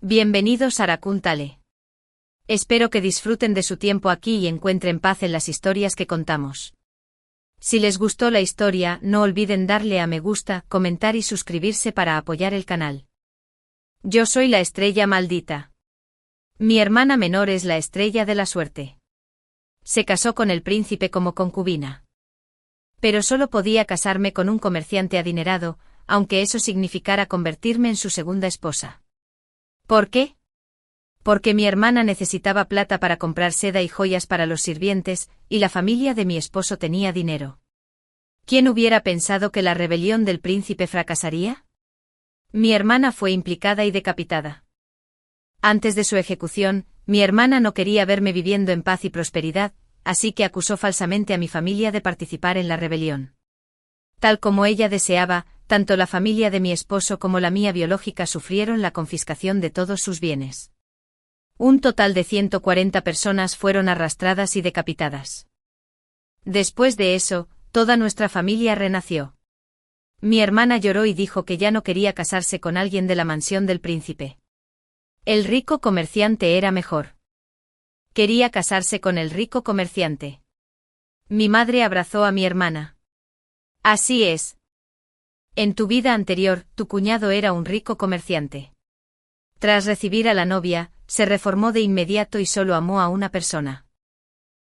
Bienvenidos a Rakuntale. Espero que disfruten de su tiempo aquí y encuentren paz en las historias que contamos. Si les gustó la historia, no olviden darle a me gusta, comentar y suscribirse para apoyar el canal. Yo soy la estrella maldita. Mi hermana menor es la estrella de la suerte. Se casó con el príncipe como concubina. Pero solo podía casarme con un comerciante adinerado, aunque eso significara convertirme en su segunda esposa. ¿Por qué? Porque mi hermana necesitaba plata para comprar seda y joyas para los sirvientes, y la familia de mi esposo tenía dinero. ¿Quién hubiera pensado que la rebelión del príncipe fracasaría? Mi hermana fue implicada y decapitada. Antes de su ejecución, mi hermana no quería verme viviendo en paz y prosperidad, así que acusó falsamente a mi familia de participar en la rebelión. Tal como ella deseaba, tanto la familia de mi esposo como la mía biológica sufrieron la confiscación de todos sus bienes. Un total de 140 personas fueron arrastradas y decapitadas. Después de eso, toda nuestra familia renació. Mi hermana lloró y dijo que ya no quería casarse con alguien de la mansión del príncipe. El rico comerciante era mejor. Quería casarse con el rico comerciante. Mi madre abrazó a mi hermana. Así es. En tu vida anterior, tu cuñado era un rico comerciante. Tras recibir a la novia, se reformó de inmediato y solo amó a una persona.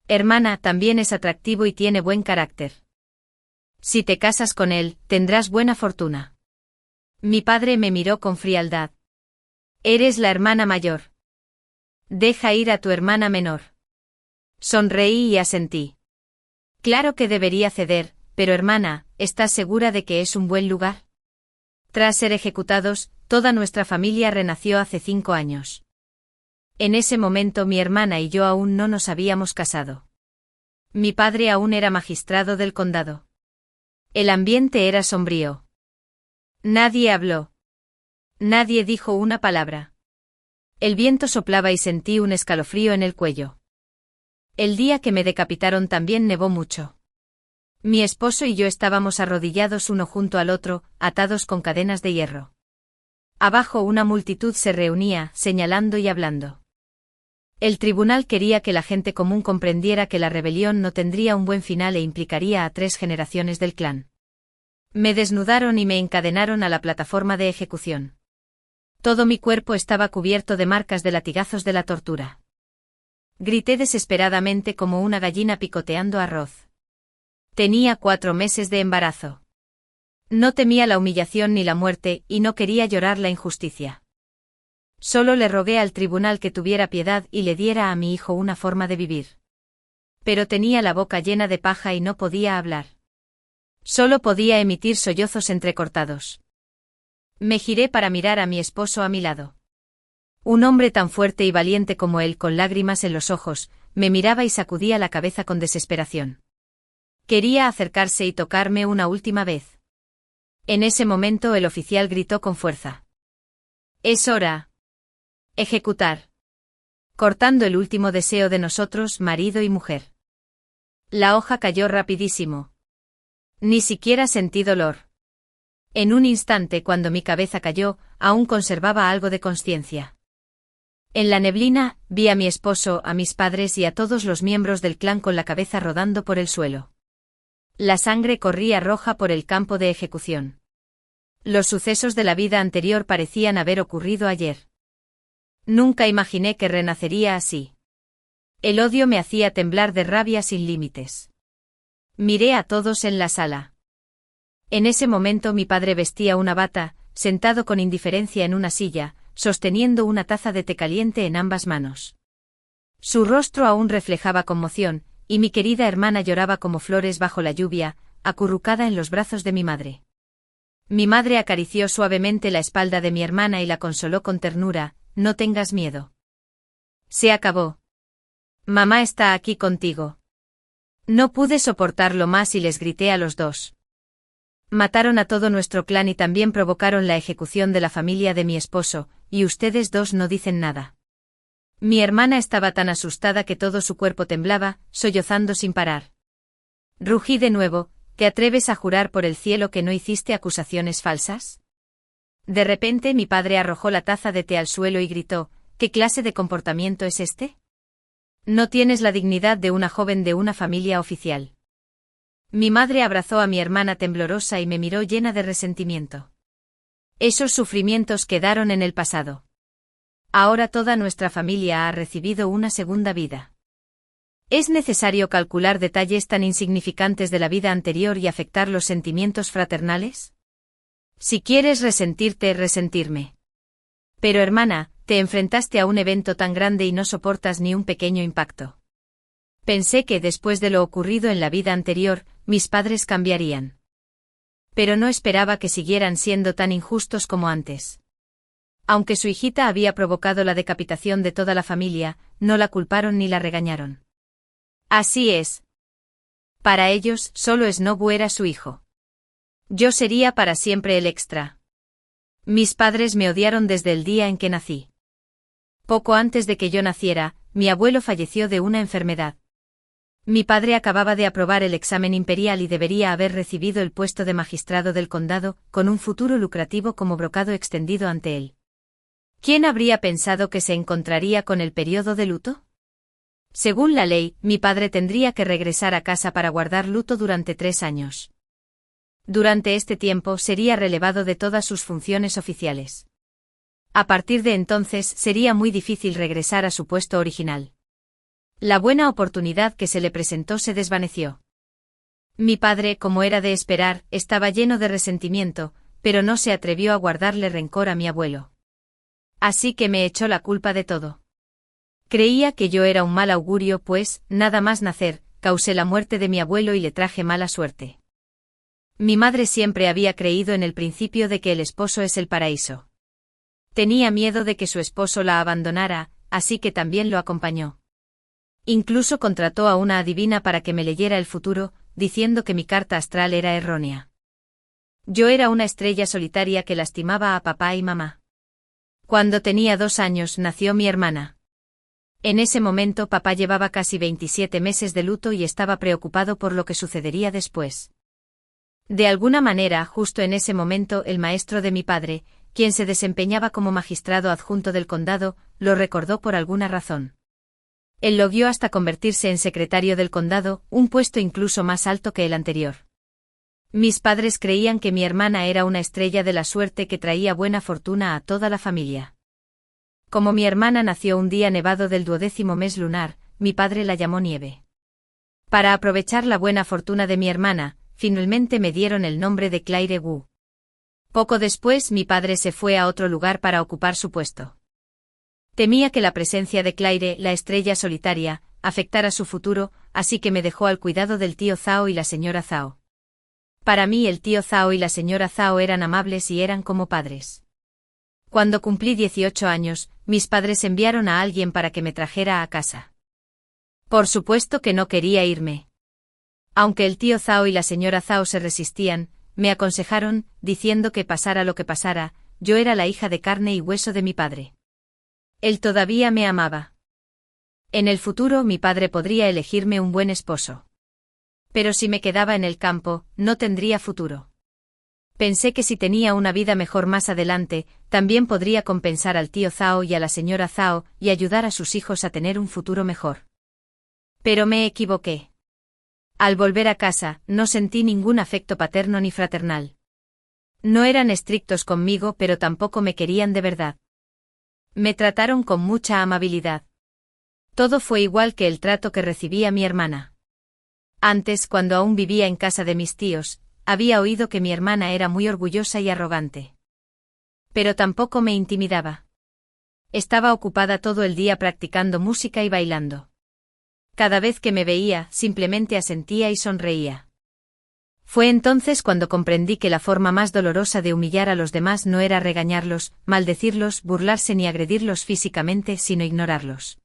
Hermana, también es atractivo y tiene buen carácter. Si te casas con él, tendrás buena fortuna. Mi padre me miró con frialdad. Eres la hermana mayor. Deja ir a tu hermana menor. Sonreí y asentí. Claro que debería ceder, pero hermana, ¿estás segura de que es un buen lugar? Tras ser ejecutados, toda nuestra familia renació hace 5 años. En ese momento mi hermana y yo aún no nos habíamos casado. Mi padre aún era magistrado del condado. El ambiente era sombrío. Nadie habló. Nadie dijo una palabra. El viento soplaba y sentí un escalofrío en el cuello. El día que me decapitaron también nevó mucho. Mi esposo y yo estábamos arrodillados uno junto al otro, atados con cadenas de hierro. Abajo una multitud se reunía, señalando y hablando. El tribunal quería que la gente común comprendiera que la rebelión no tendría un buen final e implicaría a 3 generaciones del clan. Me desnudaron y me encadenaron a la plataforma de ejecución. Todo mi cuerpo estaba cubierto de marcas de latigazos de la tortura. Grité desesperadamente como una gallina picoteando arroz. Tenía 4 meses de embarazo. No temía la humillación ni la muerte, y no quería llorar la injusticia. Solo le rogué al tribunal que tuviera piedad y le diera a mi hijo una forma de vivir. Pero tenía la boca llena de paja y no podía hablar. Solo podía emitir sollozos entrecortados. Me giré para mirar a mi esposo a mi lado. Un hombre tan fuerte y valiente como él, con lágrimas en los ojos, me miraba y sacudía la cabeza con desesperación. Quería acercarse y tocarme una última vez. En ese momento el oficial gritó con fuerza. Es hora. Ejecutar. Cortando el último deseo de nosotros, marido y mujer. La hoja cayó rapidísimo. Ni siquiera sentí dolor. En un instante, cuando mi cabeza cayó, aún conservaba algo de consciencia. En la neblina, vi a mi esposo, a mis padres y a todos los miembros del clan con la cabeza rodando por el suelo. La sangre corría roja por el campo de ejecución. Los sucesos de la vida anterior parecían haber ocurrido ayer. Nunca imaginé que renacería así. El odio me hacía temblar de rabia sin límites. Miré a todos en la sala. En ese momento mi padre vestía una bata, sentado con indiferencia en una silla, sosteniendo una taza de té caliente en ambas manos. Su rostro aún reflejaba conmoción, y mi querida hermana lloraba como flores bajo la lluvia, acurrucada en los brazos de mi madre. Mi madre acarició suavemente la espalda de mi hermana y la consoló con ternura. No tengas miedo. Se acabó. Mamá está aquí contigo. No pude soportarlo más y les grité a los dos. Mataron a todo nuestro clan y también provocaron la ejecución de la familia de mi esposo, y ustedes dos no dicen nada. Mi hermana estaba tan asustada que todo su cuerpo temblaba, sollozando sin parar. Rugí de nuevo. ¿Te atreves a jurar por el cielo que no hiciste acusaciones falsas? De repente mi padre arrojó la taza de té al suelo y gritó: ¿Qué clase de comportamiento es este? No tienes la dignidad de una joven de una familia oficial. Mi madre abrazó a mi hermana temblorosa y me miró llena de resentimiento. Esos sufrimientos quedaron en el pasado. Ahora toda nuestra familia ha recibido una segunda vida. ¿Es necesario calcular detalles tan insignificantes de la vida anterior y afectar los sentimientos fraternales? Si quieres resentirte, resentirme. Pero hermana, te enfrentaste a un evento tan grande y no soportas ni un pequeño impacto. Pensé que después de lo ocurrido en la vida anterior, mis padres cambiarían. Pero no esperaba que siguieran siendo tan injustos como antes. Aunque su hijita había provocado la decapitación de toda la familia, no la culparon ni la regañaron. Así es. Para ellos, solo Snobu era su hijo. Yo sería para siempre el extra. Mis padres me odiaron desde el día en que nací. Poco antes de que yo naciera, mi abuelo falleció de una enfermedad. Mi padre acababa de aprobar el examen imperial y debería haber recibido el puesto de magistrado del condado, con un futuro lucrativo como brocado extendido ante él. ¿Quién habría pensado que se encontraría con el periodo de luto? Según la ley, mi padre tendría que regresar a casa para guardar luto durante 3 años. Durante este tiempo sería relevado de todas sus funciones oficiales. A partir de entonces sería muy difícil regresar a su puesto original. La buena oportunidad que se le presentó se desvaneció. Mi padre, como era de esperar, estaba lleno de resentimiento, pero no se atrevió a guardarle rencor a mi abuelo. Así que me echó la culpa de todo. Creía que yo era un mal augurio, pues, nada más nacer, causé la muerte de mi abuelo y le traje mala suerte. Mi madre siempre había creído en el principio de que el esposo es el paraíso. Tenía miedo de que su esposo la abandonara, así que también lo acompañó. Incluso contrató a una adivina para que me leyera el futuro, diciendo que mi carta astral era errónea. Yo era una estrella solitaria que lastimaba a papá y mamá. Cuando tenía 2 años nació mi hermana. En ese momento papá llevaba casi 27 meses de luto y estaba preocupado por lo que sucedería después. De alguna manera, justo en ese momento, el maestro de mi padre, quien se desempeñaba como magistrado adjunto del condado, lo recordó por alguna razón. Él lo guió hasta convertirse en secretario del condado, un puesto incluso más alto que el anterior. Mis padres creían que mi hermana era una estrella de la suerte que traía buena fortuna a toda la familia. Como mi hermana nació un día nevado del 12º mes lunar, mi padre la llamó Nieve. Para aprovechar la buena fortuna de mi hermana, finalmente me dieron el nombre de Claire Wu. Poco después mi padre se fue a otro lugar para ocupar su puesto. Temía que la presencia de Claire, la estrella solitaria, afectara su futuro, así que me dejó al cuidado del tío Zhao y la señora Zhao. Para mí el tío Zhao y la señora Zhao eran amables y eran como padres. Cuando cumplí 18 años, mis padres enviaron a alguien para que me trajera a casa. Por supuesto que no quería irme. Aunque el tío Zhao y la señora Zhao se resistían, me aconsejaron, diciendo que pasara lo que pasara, yo era la hija de carne y hueso de mi padre. Él todavía me amaba. En el futuro mi padre podría elegirme un buen esposo. Pero si me quedaba en el campo, no tendría futuro. Pensé que si tenía una vida mejor más adelante, también podría compensar al tío Zhao y a la señora Zhao y ayudar a sus hijos a tener un futuro mejor. Pero me equivoqué. Al volver a casa, no sentí ningún afecto paterno ni fraternal. No eran estrictos conmigo, pero tampoco me querían de verdad. Me trataron con mucha amabilidad. Todo fue igual que el trato que recibía mi hermana. Antes, cuando aún vivía en casa de mis tíos, había oído que mi hermana era muy orgullosa y arrogante. Pero tampoco me intimidaba. Estaba ocupada todo el día practicando música y bailando. Cada vez que me veía, simplemente asentía y sonreía. Fue entonces cuando comprendí que la forma más dolorosa de humillar a los demás no era regañarlos, maldecirlos, burlarse ni agredirlos físicamente, sino ignorarlos.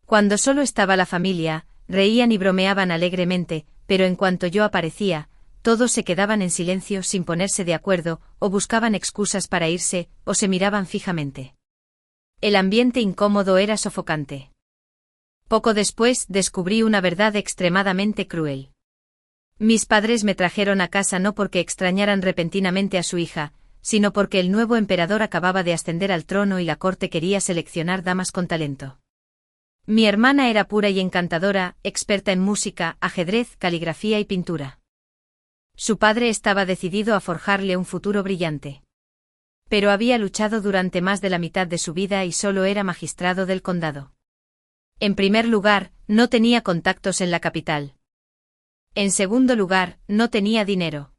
Cuando solo estaba la familia, reían y bromeaban alegremente, pero en cuanto yo aparecía, todos se quedaban en silencio sin ponerse de acuerdo, o buscaban excusas para irse, o se miraban fijamente. El ambiente incómodo era sofocante. Poco después descubrí una verdad extremadamente cruel. Mis padres me trajeron a casa no porque extrañaran repentinamente a su hija, sino porque el nuevo emperador acababa de ascender al trono y la corte quería seleccionar damas con talento. Mi hermana era pura y encantadora, experta en música, ajedrez, caligrafía y pintura. Su padre estaba decidido a forjarle un futuro brillante. Pero había luchado durante más de la mitad de su vida y solo era magistrado del condado. En primer lugar, no tenía contactos en la capital. En segundo lugar, no tenía dinero.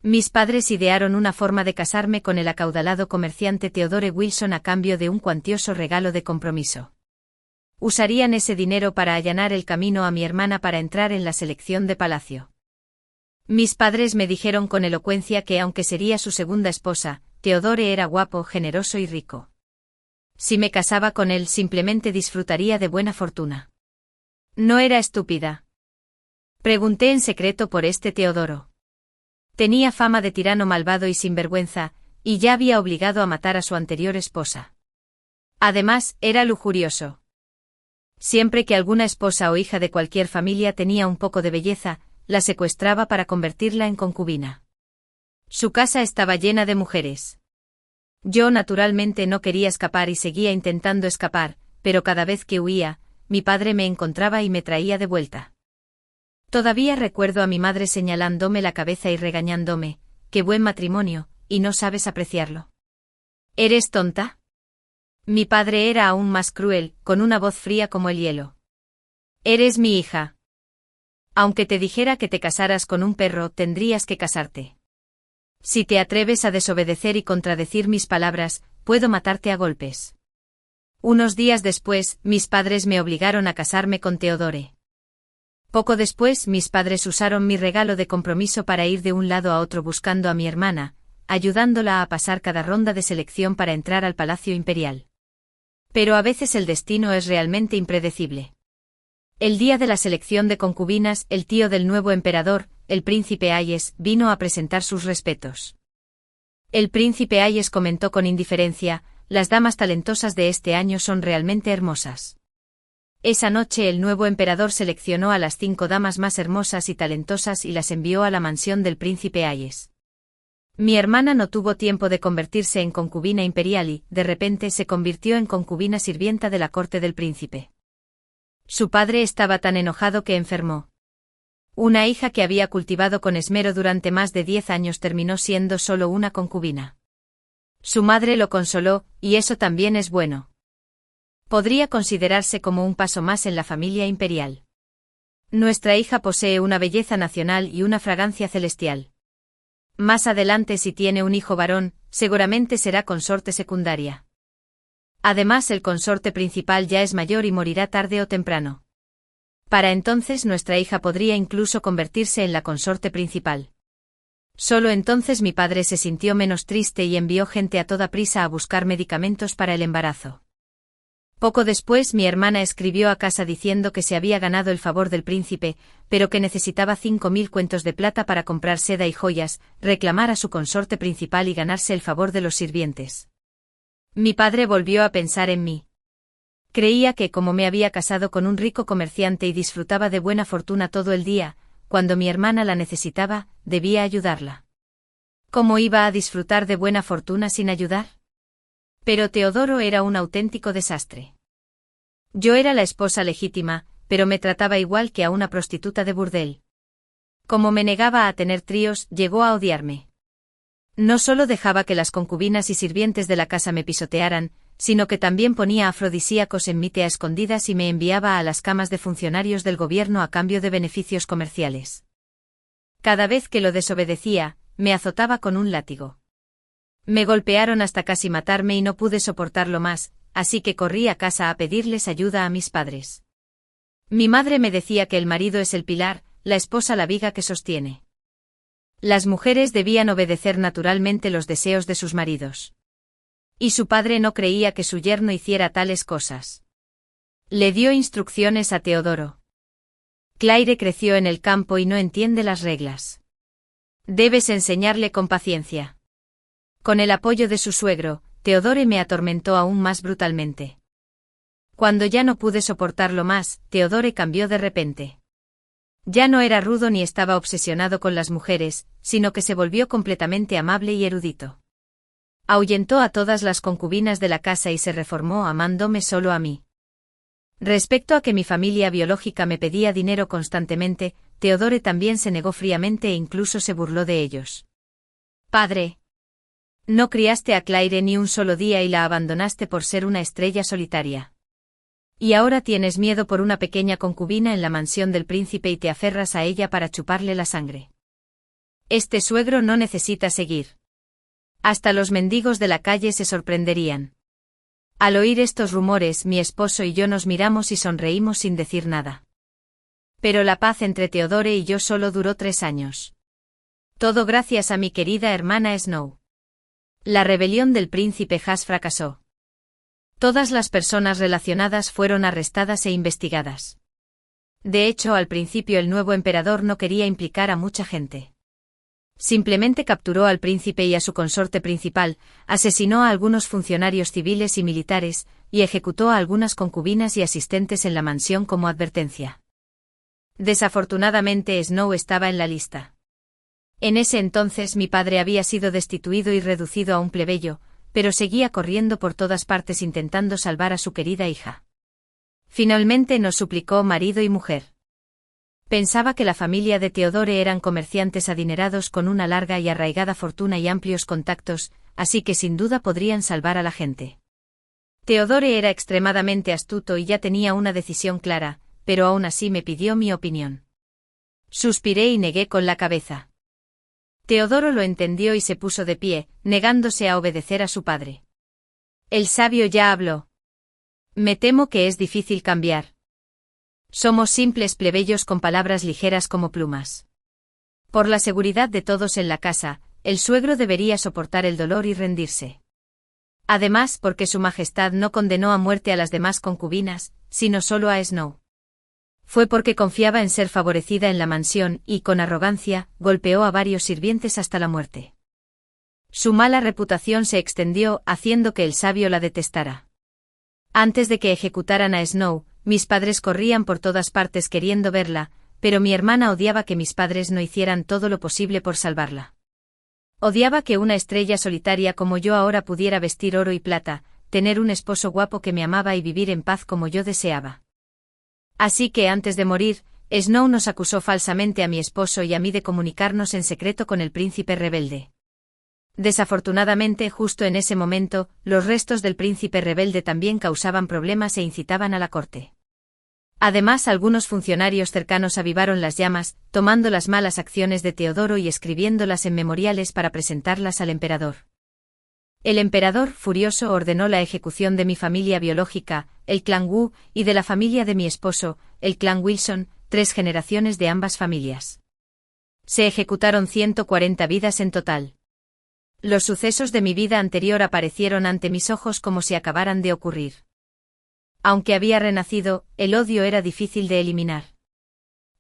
Mis padres idearon una forma de casarme con el acaudalado comerciante Theodore Wilson a cambio de un cuantioso regalo de compromiso. Usarían ese dinero para allanar el camino a mi hermana para entrar en la selección de palacio. Mis padres me dijeron con elocuencia que aunque sería su segunda esposa, Theodore era guapo, generoso y rico. Si me casaba con él simplemente disfrutaría de buena fortuna. No era estúpida. Pregunté en secreto por este Teodoro. Tenía fama de tirano malvado y sinvergüenza, y ya había obligado a matar a su anterior esposa. Además, era lujurioso. Siempre que alguna esposa o hija de cualquier familia tenía un poco de belleza, la secuestraba para convertirla en concubina. Su casa estaba llena de mujeres. Yo naturalmente no quería escapar y seguía intentando escapar, pero cada vez que huía, mi padre me encontraba y me traía de vuelta. Todavía recuerdo a mi madre señalándome la cabeza y regañándome, «¡Qué buen matrimonio, y no sabes apreciarlo! ¿Eres tonta?». Mi padre era aún más cruel, con una voz fría como el hielo. «Eres mi hija. Aunque te dijera que te casaras con un perro, tendrías que casarte. Si te atreves a desobedecer y contradecir mis palabras, puedo matarte a golpes». Unos días después, mis padres me obligaron a casarme con Theodore. Poco después, mis padres usaron mi regalo de compromiso para ir de un lado a otro buscando a mi hermana, ayudándola a pasar cada ronda de selección para entrar al Palacio Imperial. Pero a veces el destino es realmente impredecible. El día de la selección de concubinas, el tío del nuevo emperador, el príncipe Hayes, vino a presentar sus respetos. El príncipe Hayes comentó con indiferencia, «Las damas talentosas de este año son realmente hermosas». Esa noche el nuevo emperador seleccionó a las 5 damas más hermosas y talentosas y las envió a la mansión del príncipe Hayes. Mi hermana no tuvo tiempo de convertirse en concubina imperial y, de repente, se convirtió en concubina sirvienta de la corte del príncipe. Su padre estaba tan enojado que enfermó. Una hija que había cultivado con esmero durante más de 10 años terminó siendo solo una concubina. Su madre lo consoló, y eso también es bueno. Podría considerarse como un paso más en la familia imperial. Nuestra hija posee una belleza nacional y una fragancia celestial. Más adelante, si tiene un hijo varón, seguramente será consorte secundaria. Además, el consorte principal ya es mayor y morirá tarde o temprano. Para entonces nuestra hija podría incluso convertirse en la consorte principal. Solo entonces mi padre se sintió menos triste y envió gente a toda prisa a buscar medicamentos para el embarazo. Poco después mi hermana escribió a casa diciendo que se había ganado el favor del príncipe, pero que necesitaba 5.000 cuentos de plata para comprar seda y joyas, reclamar a su consorte principal y ganarse el favor de los sirvientes. Mi padre volvió a pensar en mí. Creía que como me había casado con un rico comerciante y disfrutaba de buena fortuna todo el día, cuando mi hermana la necesitaba, debía ayudarla. ¿Cómo iba a disfrutar de buena fortuna sin ayudar? Pero Teodoro era un auténtico desastre. Yo era la esposa legítima, pero me trataba igual que a una prostituta de burdel. Como me negaba a tener tríos, llegó a odiarme. No solo dejaba que las concubinas y sirvientes de la casa me pisotearan, sino que también ponía afrodisíacos en mi té a escondidas y me enviaba a las camas de funcionarios del gobierno a cambio de beneficios comerciales. Cada vez que lo desobedecía, me azotaba con un látigo. Me golpearon hasta casi matarme y no pude soportarlo más, así que corrí a casa a pedirles ayuda a mis padres. Mi madre me decía que el marido es el pilar, la esposa la viga que sostiene. Las mujeres debían obedecer naturalmente los deseos de sus maridos. Y su padre no creía que su yerno hiciera tales cosas. Le dio instrucciones a Teodoro. Claire creció en el campo y no entiende las reglas. Debes enseñarle con paciencia. Con el apoyo de su suegro, Teodore me atormentó aún más brutalmente. Cuando ya no pude soportarlo más, Teodore cambió de repente. Ya no era rudo ni estaba obsesionado con las mujeres, sino que se volvió completamente amable y erudito. Ahuyentó a todas las concubinas de la casa y se reformó amándome solo a mí. Respecto a que mi familia biológica me pedía dinero constantemente, Theodore también se negó fríamente e incluso se burló de ellos. Padre. No criaste a Claire ni un solo día y la abandonaste por ser una estrella solitaria. Y ahora tienes miedo por una pequeña concubina en la mansión del príncipe y te aferras a ella para chuparle la sangre. Este suegro no necesita seguir. Hasta los mendigos de la calle se sorprenderían. Al oír estos rumores, mi esposo y yo nos miramos y sonreímos sin decir nada. Pero la paz entre Theodore y yo solo duró 3 años. Todo gracias a mi querida hermana Snow. La rebelión del príncipe Has fracasó. Todas las personas relacionadas fueron arrestadas e investigadas. De hecho, al principio el nuevo emperador no quería implicar a mucha gente. Simplemente capturó al príncipe y a su consorte principal, asesinó a algunos funcionarios civiles y militares, y ejecutó a algunas concubinas y asistentes en la mansión como advertencia. Desafortunadamente Snow estaba en la lista. En ese entonces mi padre había sido destituido y reducido a un plebeyo, pero seguía corriendo por todas partes intentando salvar a su querida hija. Finalmente nos suplicó marido y mujer. Pensaba que la familia de Theodore eran comerciantes adinerados con una larga y arraigada fortuna y amplios contactos, así que sin duda podrían salvar a la gente. Theodore era extremadamente astuto y ya tenía una decisión clara, pero aún así me pidió mi opinión. Suspiré y negué con la cabeza. Teodoro lo entendió y se puso de pie, negándose a obedecer a su padre. El sabio ya habló. Me temo que es difícil cambiar. Somos simples plebeyos con palabras ligeras como plumas. Por la seguridad de todos en la casa, el suegro debería soportar el dolor y rendirse. Además, porque su majestad no condenó a muerte a las demás concubinas, sino solo a Snow. Fue porque confiaba en ser favorecida en la mansión y, con arrogancia, golpeó a varios sirvientes hasta la muerte. Su mala reputación se extendió, haciendo que el sabio la detestara. Antes de que ejecutaran a Snow, mis padres corrían por todas partes queriendo verla, pero mi hermana odiaba que mis padres no hicieran todo lo posible por salvarla. Odiaba que una estrella solitaria como yo ahora pudiera vestir oro y plata, tener un esposo guapo que me amaba y vivir en paz como yo deseaba. Así que antes de morir, Snow nos acusó falsamente a mi esposo y a mí de comunicarnos en secreto con el príncipe rebelde. Desafortunadamente, justo en ese momento, los restos del príncipe rebelde también causaban problemas e incitaban a la corte. Además, algunos funcionarios cercanos avivaron las llamas, tomando las malas acciones de Teodoro y escribiéndolas en memoriales para presentarlas al emperador. El emperador, furioso, ordenó la ejecución de mi familia biológica, el clan Wu, y de la familia de mi esposo, el clan Wilson, 3 generaciones de ambas familias. Se ejecutaron 140 vidas en total. Los sucesos de mi vida anterior aparecieron ante mis ojos como si acabaran de ocurrir. Aunque había renacido, el odio era difícil de eliminar.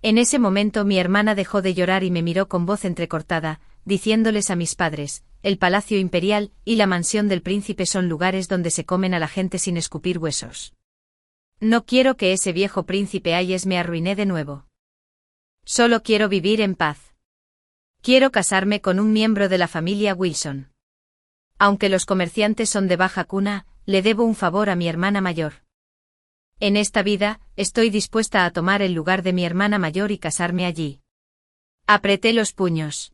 En ese momento mi hermana dejó de llorar y me miró con voz entrecortada, diciéndoles a mis padres: el palacio imperial y la mansión del príncipe son lugares donde se comen a la gente sin escupir huesos. No quiero que ese viejo príncipe Hayes me arruine de nuevo. Solo quiero vivir en paz. Quiero casarme con un miembro de la familia Wilson. Aunque los comerciantes son de baja cuna, le debo un favor a mi hermana mayor. En esta vida, estoy dispuesta a tomar el lugar de mi hermana mayor y casarme allí. Apreté los puños.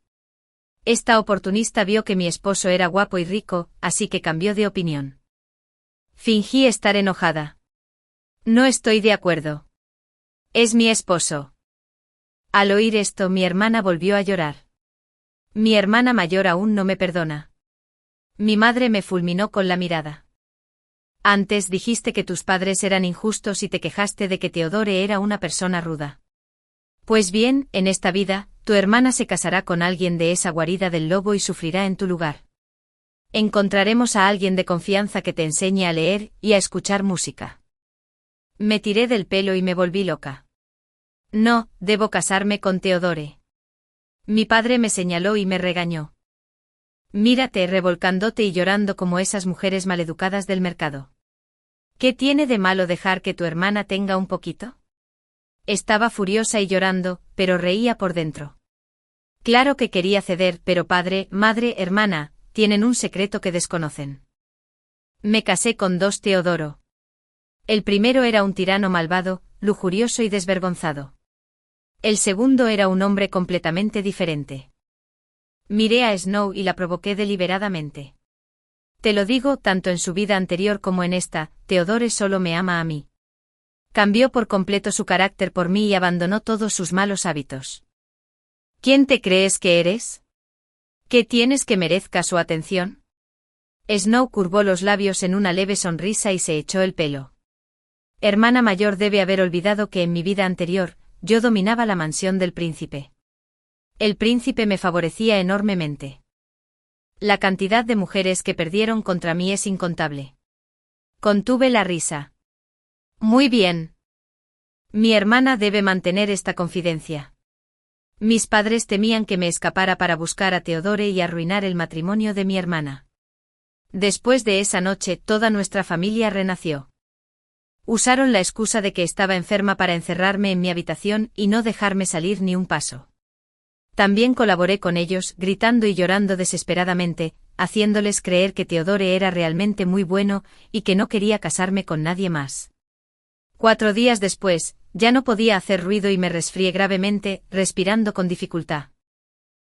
Esta oportunista vio que mi esposo era guapo y rico, así que cambió de opinión. Fingí estar enojada. No estoy de acuerdo. Es mi esposo. Al oír esto, mi hermana volvió a llorar. Mi hermana mayor aún no me perdona. Mi madre me fulminó con la mirada. Antes dijiste que tus padres eran injustos y te quejaste de que Teodore era una persona ruda. Pues bien, en esta vida, tu hermana se casará con alguien de esa guarida del lobo y sufrirá en tu lugar. Encontraremos a alguien de confianza que te enseñe a leer y a escuchar música. Me tiré del pelo y me volví loca. No, debo casarme con Teodore. Mi padre me señaló y me regañó. Mírate revolcándote y llorando como esas mujeres maleducadas del mercado. ¿Qué tiene de malo dejar que tu hermana tenga un poquito? Estaba furiosa y llorando, pero reía por dentro. Claro que quería ceder, pero padre, madre, hermana, tienen un secreto que desconocen. Me casé con dos Teodoro. El primero era un tirano malvado, lujurioso y desvergonzado. El segundo era un hombre completamente diferente. Miré a Snow y la provoqué deliberadamente. Te lo digo, tanto en su vida anterior como en esta, Theodore solo me ama a mí. Cambió por completo su carácter por mí y abandonó todos sus malos hábitos. ¿Quién te crees que eres? ¿Qué tienes que merezca su atención? Snow curvó los labios en una leve sonrisa y se echó el pelo. Hermana mayor debe haber olvidado que en mi vida anterior, yo dominaba la mansión del príncipe. El príncipe me favorecía enormemente. La cantidad de mujeres que perdieron contra mí es incontable. Contuve la risa. Muy bien. Mi hermana debe mantener esta confidencia. Mis padres temían que me escapara para buscar a Theodore y arruinar el matrimonio de mi hermana. Después de esa noche, toda nuestra familia renació. Usaron la excusa de que estaba enferma para encerrarme en mi habitación y no dejarme salir ni un paso. También colaboré con ellos, gritando y llorando desesperadamente, haciéndoles creer que Theodore era realmente muy bueno y que no quería casarme con nadie más. 4 días después, ya no podía hacer ruido y me resfrié gravemente, respirando con dificultad.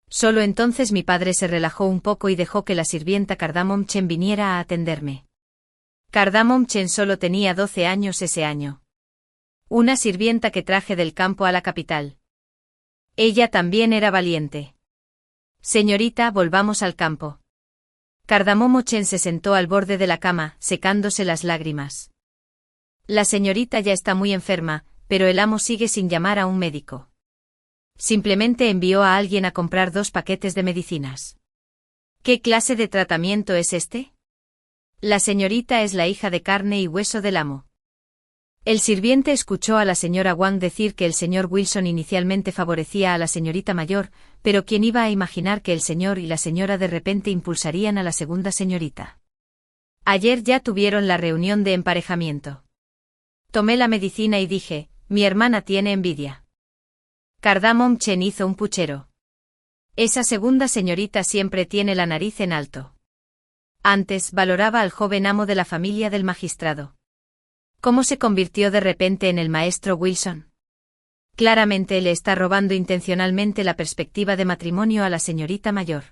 Solo entonces mi padre se relajó un poco y dejó que la sirvienta Cardamom Chen viniera a atenderme. Cardamom Chen solo tenía 12 años ese año. Una sirvienta que traje del campo a la capital. Ella también era valiente. Señorita, volvamos al campo. Cardamom Chen se sentó al borde de la cama, secándose las lágrimas. La señorita ya está muy enferma, pero el amo sigue sin llamar a un médico. Simplemente envió a alguien a comprar 2 paquetes de medicinas. ¿Qué clase de tratamiento es este? La señorita es la hija de carne y hueso del amo. El sirviente escuchó a la señora Wang decir que el señor Wilson inicialmente favorecía a la señorita mayor, pero ¿quién iba a imaginar que el señor y la señora de repente impulsarían a la segunda señorita? Ayer ya tuvieron la reunión de emparejamiento. Tomé la medicina y dije, mi hermana tiene envidia. Cardamom Chen hizo un puchero. Esa segunda señorita siempre tiene la nariz en alto. Antes valoraba al joven amo de la familia del magistrado. ¿Cómo se convirtió de repente en el maestro Wilson? Claramente le está robando intencionalmente la perspectiva de matrimonio a la señorita mayor.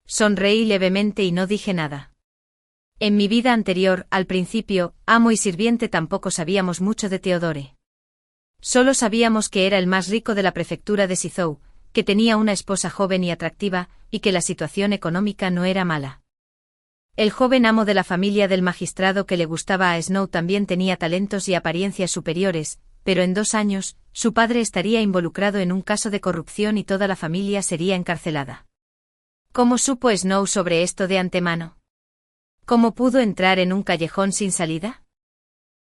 Sonreí levemente y no dije nada. En mi vida anterior, al principio, amo y sirviente tampoco sabíamos mucho de Theodore. Solo sabíamos que era el más rico de la prefectura de Sizhou, que tenía una esposa joven y atractiva, y que la situación económica no era mala. El joven amo de la familia del magistrado que le gustaba a Snow también tenía talentos y apariencias superiores, pero en 2 años, su padre estaría involucrado en un caso de corrupción y toda la familia sería encarcelada. ¿Cómo supo Snow sobre esto de antemano? ¿Cómo pudo entrar en un callejón sin salida?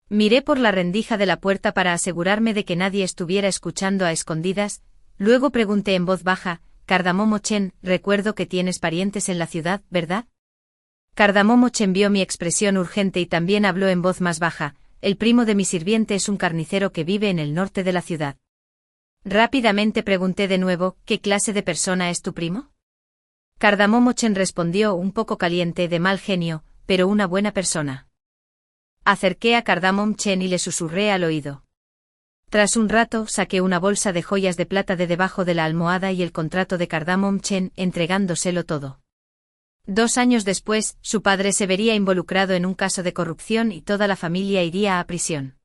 Miré por la rendija de la puerta para asegurarme de que nadie estuviera escuchando a escondidas, luego pregunté en voz baja, Cardamom Chen, recuerdo que tienes parientes en la ciudad, ¿verdad? Cardamom Chen vio mi expresión urgente y también habló en voz más baja, el primo de mi sirviente es un carnicero que vive en el norte de la ciudad. Rápidamente pregunté de nuevo, ¿qué clase de persona es tu primo? Cardamom Chen respondió un poco caliente de mal genio, pero una buena persona. Acerqué a Cardamom Chen y le susurré al oído. Tras un rato saqué una bolsa de joyas de plata de debajo de la almohada y el contrato de Cardamom Chen, entregándoselo todo. 2 años después, su padre se vería involucrado en un caso de corrupción y toda la familia iría a prisión.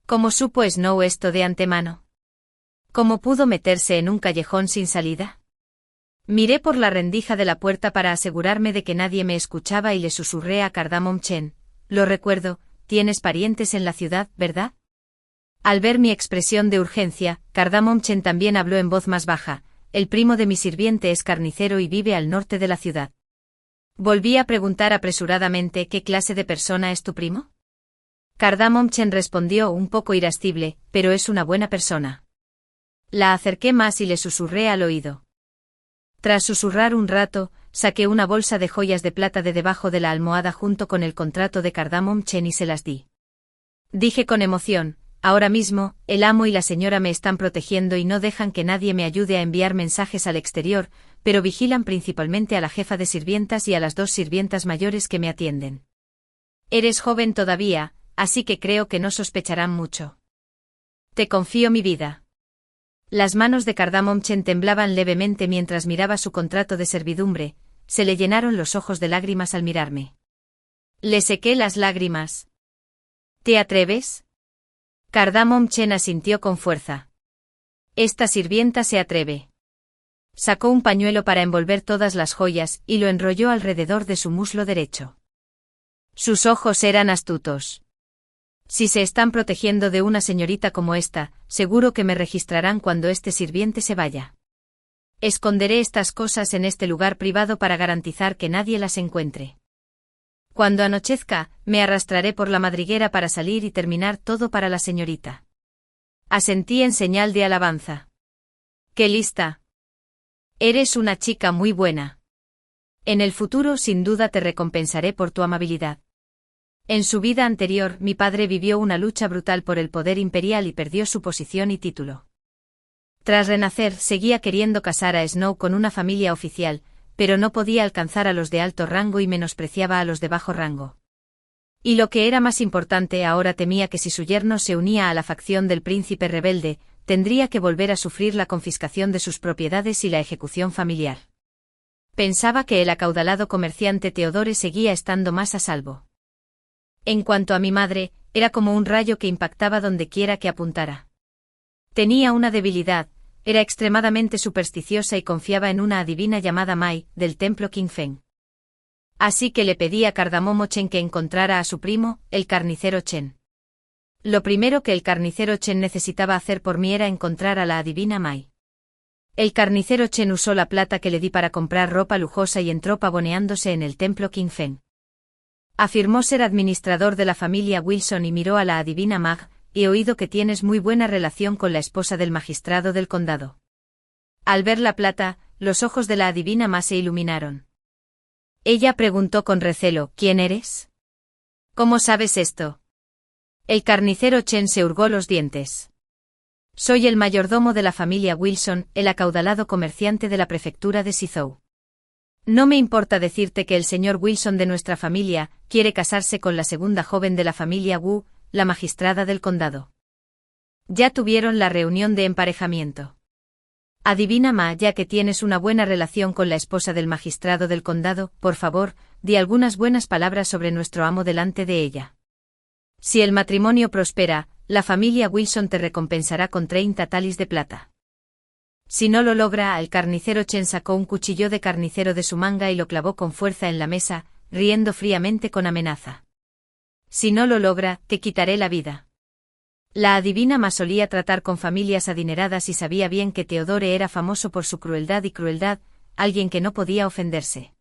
¿Cómo supo Snow esto de antemano? ¿Cómo pudo meterse en un callejón sin salida? Miré por la rendija de la puerta para asegurarme de que nadie me escuchaba y le susurré a Cardamom Chen, lo recuerdo, tienes parientes en la ciudad, ¿verdad? Al ver mi expresión de urgencia, Cardamom Chen también habló en voz más baja, el primo de mi sirviente es carnicero y vive al norte de la ciudad. Volví a preguntar apresuradamente, ¿qué clase de persona es tu primo? Cardamom Chen respondió un poco irascible, pero es una buena persona. La acerqué más y le susurré al oído. Tras susurrar un rato, saqué una bolsa de joyas de plata de debajo de la almohada junto con el contrato de Cardamom Chen y se las di. Dije con emoción, ahora mismo, el amo y la señora me están protegiendo y no dejan que nadie me ayude a enviar mensajes al exterior, pero vigilan principalmente a la jefa de sirvientas y a las 2 sirvientas mayores que me atienden. Eres joven todavía, así que creo que no sospecharán mucho. Te confío mi vida. Las manos de Cardamom Chen temblaban levemente mientras miraba su contrato de servidumbre, se le llenaron los ojos de lágrimas al mirarme. Le sequé las lágrimas. ¿Te atreves? Cardamom Chen asintió con fuerza. Esta sirvienta se atreve. Sacó un pañuelo para envolver todas las joyas y lo enrolló alrededor de su muslo derecho. Sus ojos eran astutos. Si se están protegiendo de una señorita como esta, seguro que me registrarán cuando este sirviente se vaya. Esconderé estas cosas en este lugar privado para garantizar que nadie las encuentre. Cuando anochezca, me arrastraré por la madriguera para salir y terminar todo para la señorita. Asentí en señal de alabanza. ¡Qué lista! Eres una chica muy buena. En el futuro sin duda te recompensaré por tu amabilidad. En su vida anterior, mi padre vivió una lucha brutal por el poder imperial y perdió su posición y título. Tras renacer, seguía queriendo casar a Snow con una familia oficial, pero no podía alcanzar a los de alto rango y menospreciaba a los de bajo rango. Y lo que era más importante, ahora temía que si su yerno se unía a la facción del príncipe rebelde, tendría que volver a sufrir la confiscación de sus propiedades y la ejecución familiar. Pensaba que el acaudalado comerciante Theodore seguía estando más a salvo. En cuanto a mi madre, era como un rayo que impactaba donde quiera que apuntara. Tenía una debilidad, era extremadamente supersticiosa y confiaba en una adivina llamada Mai, del templo Qingfeng. Así que le pedí a Cardamomo Chen que encontrara a su primo, el carnicero Chen. Lo primero que el carnicero Chen necesitaba hacer por mí era encontrar a la adivina Mai. El carnicero Chen usó la plata que le di para comprar ropa lujosa y entró pavoneándose en el templo Qingfeng. Afirmó ser administrador de la familia Wilson y miró a la adivina Mag. He oído que tienes muy buena relación con la esposa del magistrado del condado. Al ver la plata, los ojos de la adivina Mag se iluminaron. Ella preguntó con recelo, ¿quién eres? ¿Cómo sabes esto? El carnicero Chen se hurgó los dientes. Soy el mayordomo de la familia Wilson, el acaudalado comerciante de la prefectura de Sizhou. No me importa decirte que el señor Wilson de nuestra familia quiere casarse con la segunda joven de la familia Wu, la magistrada del condado. Ya tuvieron la reunión de emparejamiento. Adivina Ma, ya que tienes una buena relación con la esposa del magistrado del condado, por favor, di algunas buenas palabras sobre nuestro amo delante de ella. Si el matrimonio prospera, la familia Wilson te recompensará con 30 talis de plata. Si no lo logra, el carnicero Chen sacó un cuchillo de carnicero de su manga y lo clavó con fuerza en la mesa, riendo fríamente con amenaza. Si no lo logra, te quitaré la vida. La adivina Ma solía tratar con familias adineradas y sabía bien que Theodore era famoso por su crueldad y crueldad, alguien que no podía ofenderse.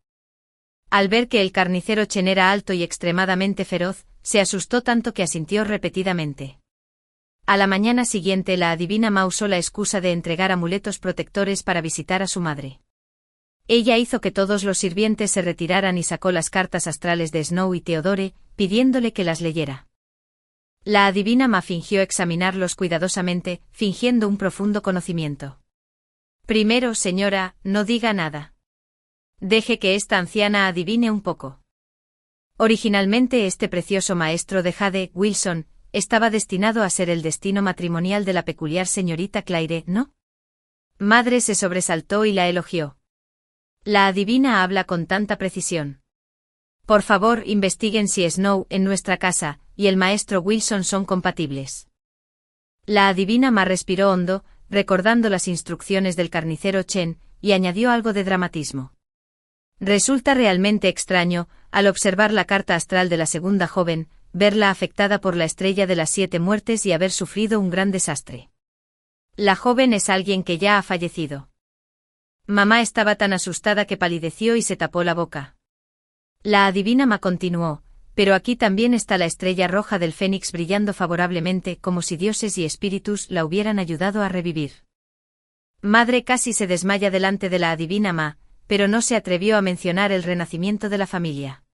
Al ver que el carnicero Chen era alto y extremadamente feroz, se asustó tanto que asintió repetidamente. A la mañana siguiente la adivina Ma usó la excusa de entregar amuletos protectores para visitar a su madre. Ella hizo que todos los sirvientes se retiraran y sacó las cartas astrales de Snow y Theodore, pidiéndole que las leyera. La adivina Ma fingió examinarlos cuidadosamente, fingiendo un profundo conocimiento. Primero, señora, no diga nada. Deje que esta anciana adivine un poco. Originalmente este precioso maestro de jade, Wilson, estaba destinado a ser el destino matrimonial de la peculiar señorita Claire, ¿no? Madre se sobresaltó y la elogió. La adivina habla con tanta precisión. Por favor, investiguen si Snow en nuestra casa y el maestro Wilson son compatibles. La adivina Ma respiró hondo, recordando las instrucciones del carnicero Chen, y añadió algo de dramatismo. Resulta realmente extraño, al observar la carta astral de la segunda joven, verla afectada por la estrella de las 7 muertes y haber sufrido un gran desastre. La joven es alguien que ya ha fallecido. Mamá estaba tan asustada que palideció y se tapó la boca. La adivina Ma continuó, pero aquí también está la estrella roja del Fénix brillando favorablemente como si dioses y espíritus la hubieran ayudado a revivir. Madre casi se desmaya delante de la adivina Ma, pero no se atrevió a mencionar el renacimiento de la familia.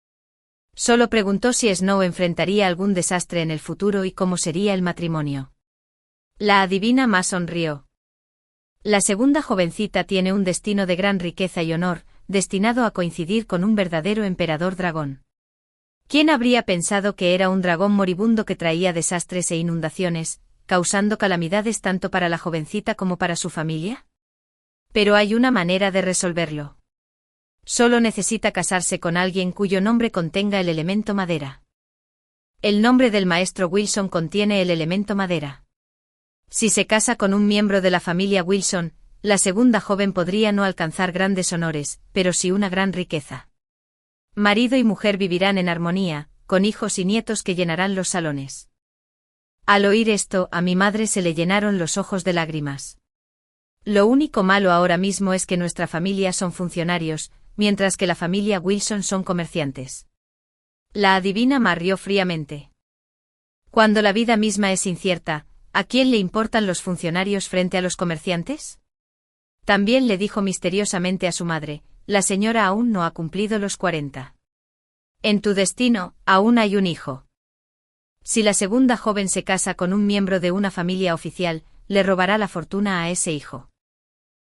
Solo preguntó si Snow enfrentaría algún desastre en el futuro y cómo sería el matrimonio. La adivina Ma sonrió. La segunda jovencita tiene un destino de gran riqueza y honor, destinado a coincidir con un verdadero emperador dragón. ¿Quién habría pensado que era un dragón moribundo que traía desastres e inundaciones, causando calamidades tanto para la jovencita como para su familia? Pero hay una manera de resolverlo. Solo necesita casarse con alguien cuyo nombre contenga el elemento madera. El nombre del maestro Wilson contiene el elemento madera. Si se casa con un miembro de la familia Wilson, la segunda joven podría no alcanzar grandes honores, pero sí una gran riqueza. Marido y mujer vivirán en armonía, con hijos y nietos que llenarán los salones. Al oír esto, a mi madre se le llenaron los ojos de lágrimas. Lo único malo ahora mismo es que nuestra familia son funcionarios, mientras que la familia Wilson son comerciantes. La adivina me rió fríamente. Cuando la vida misma es incierta, ¿a quién le importan los funcionarios frente a los comerciantes? También le dijo misteriosamente a su madre, la señora aún no ha cumplido los 40. En tu destino, aún hay un hijo. Si la segunda joven se casa con un miembro de una familia oficial, le robará la fortuna a ese hijo.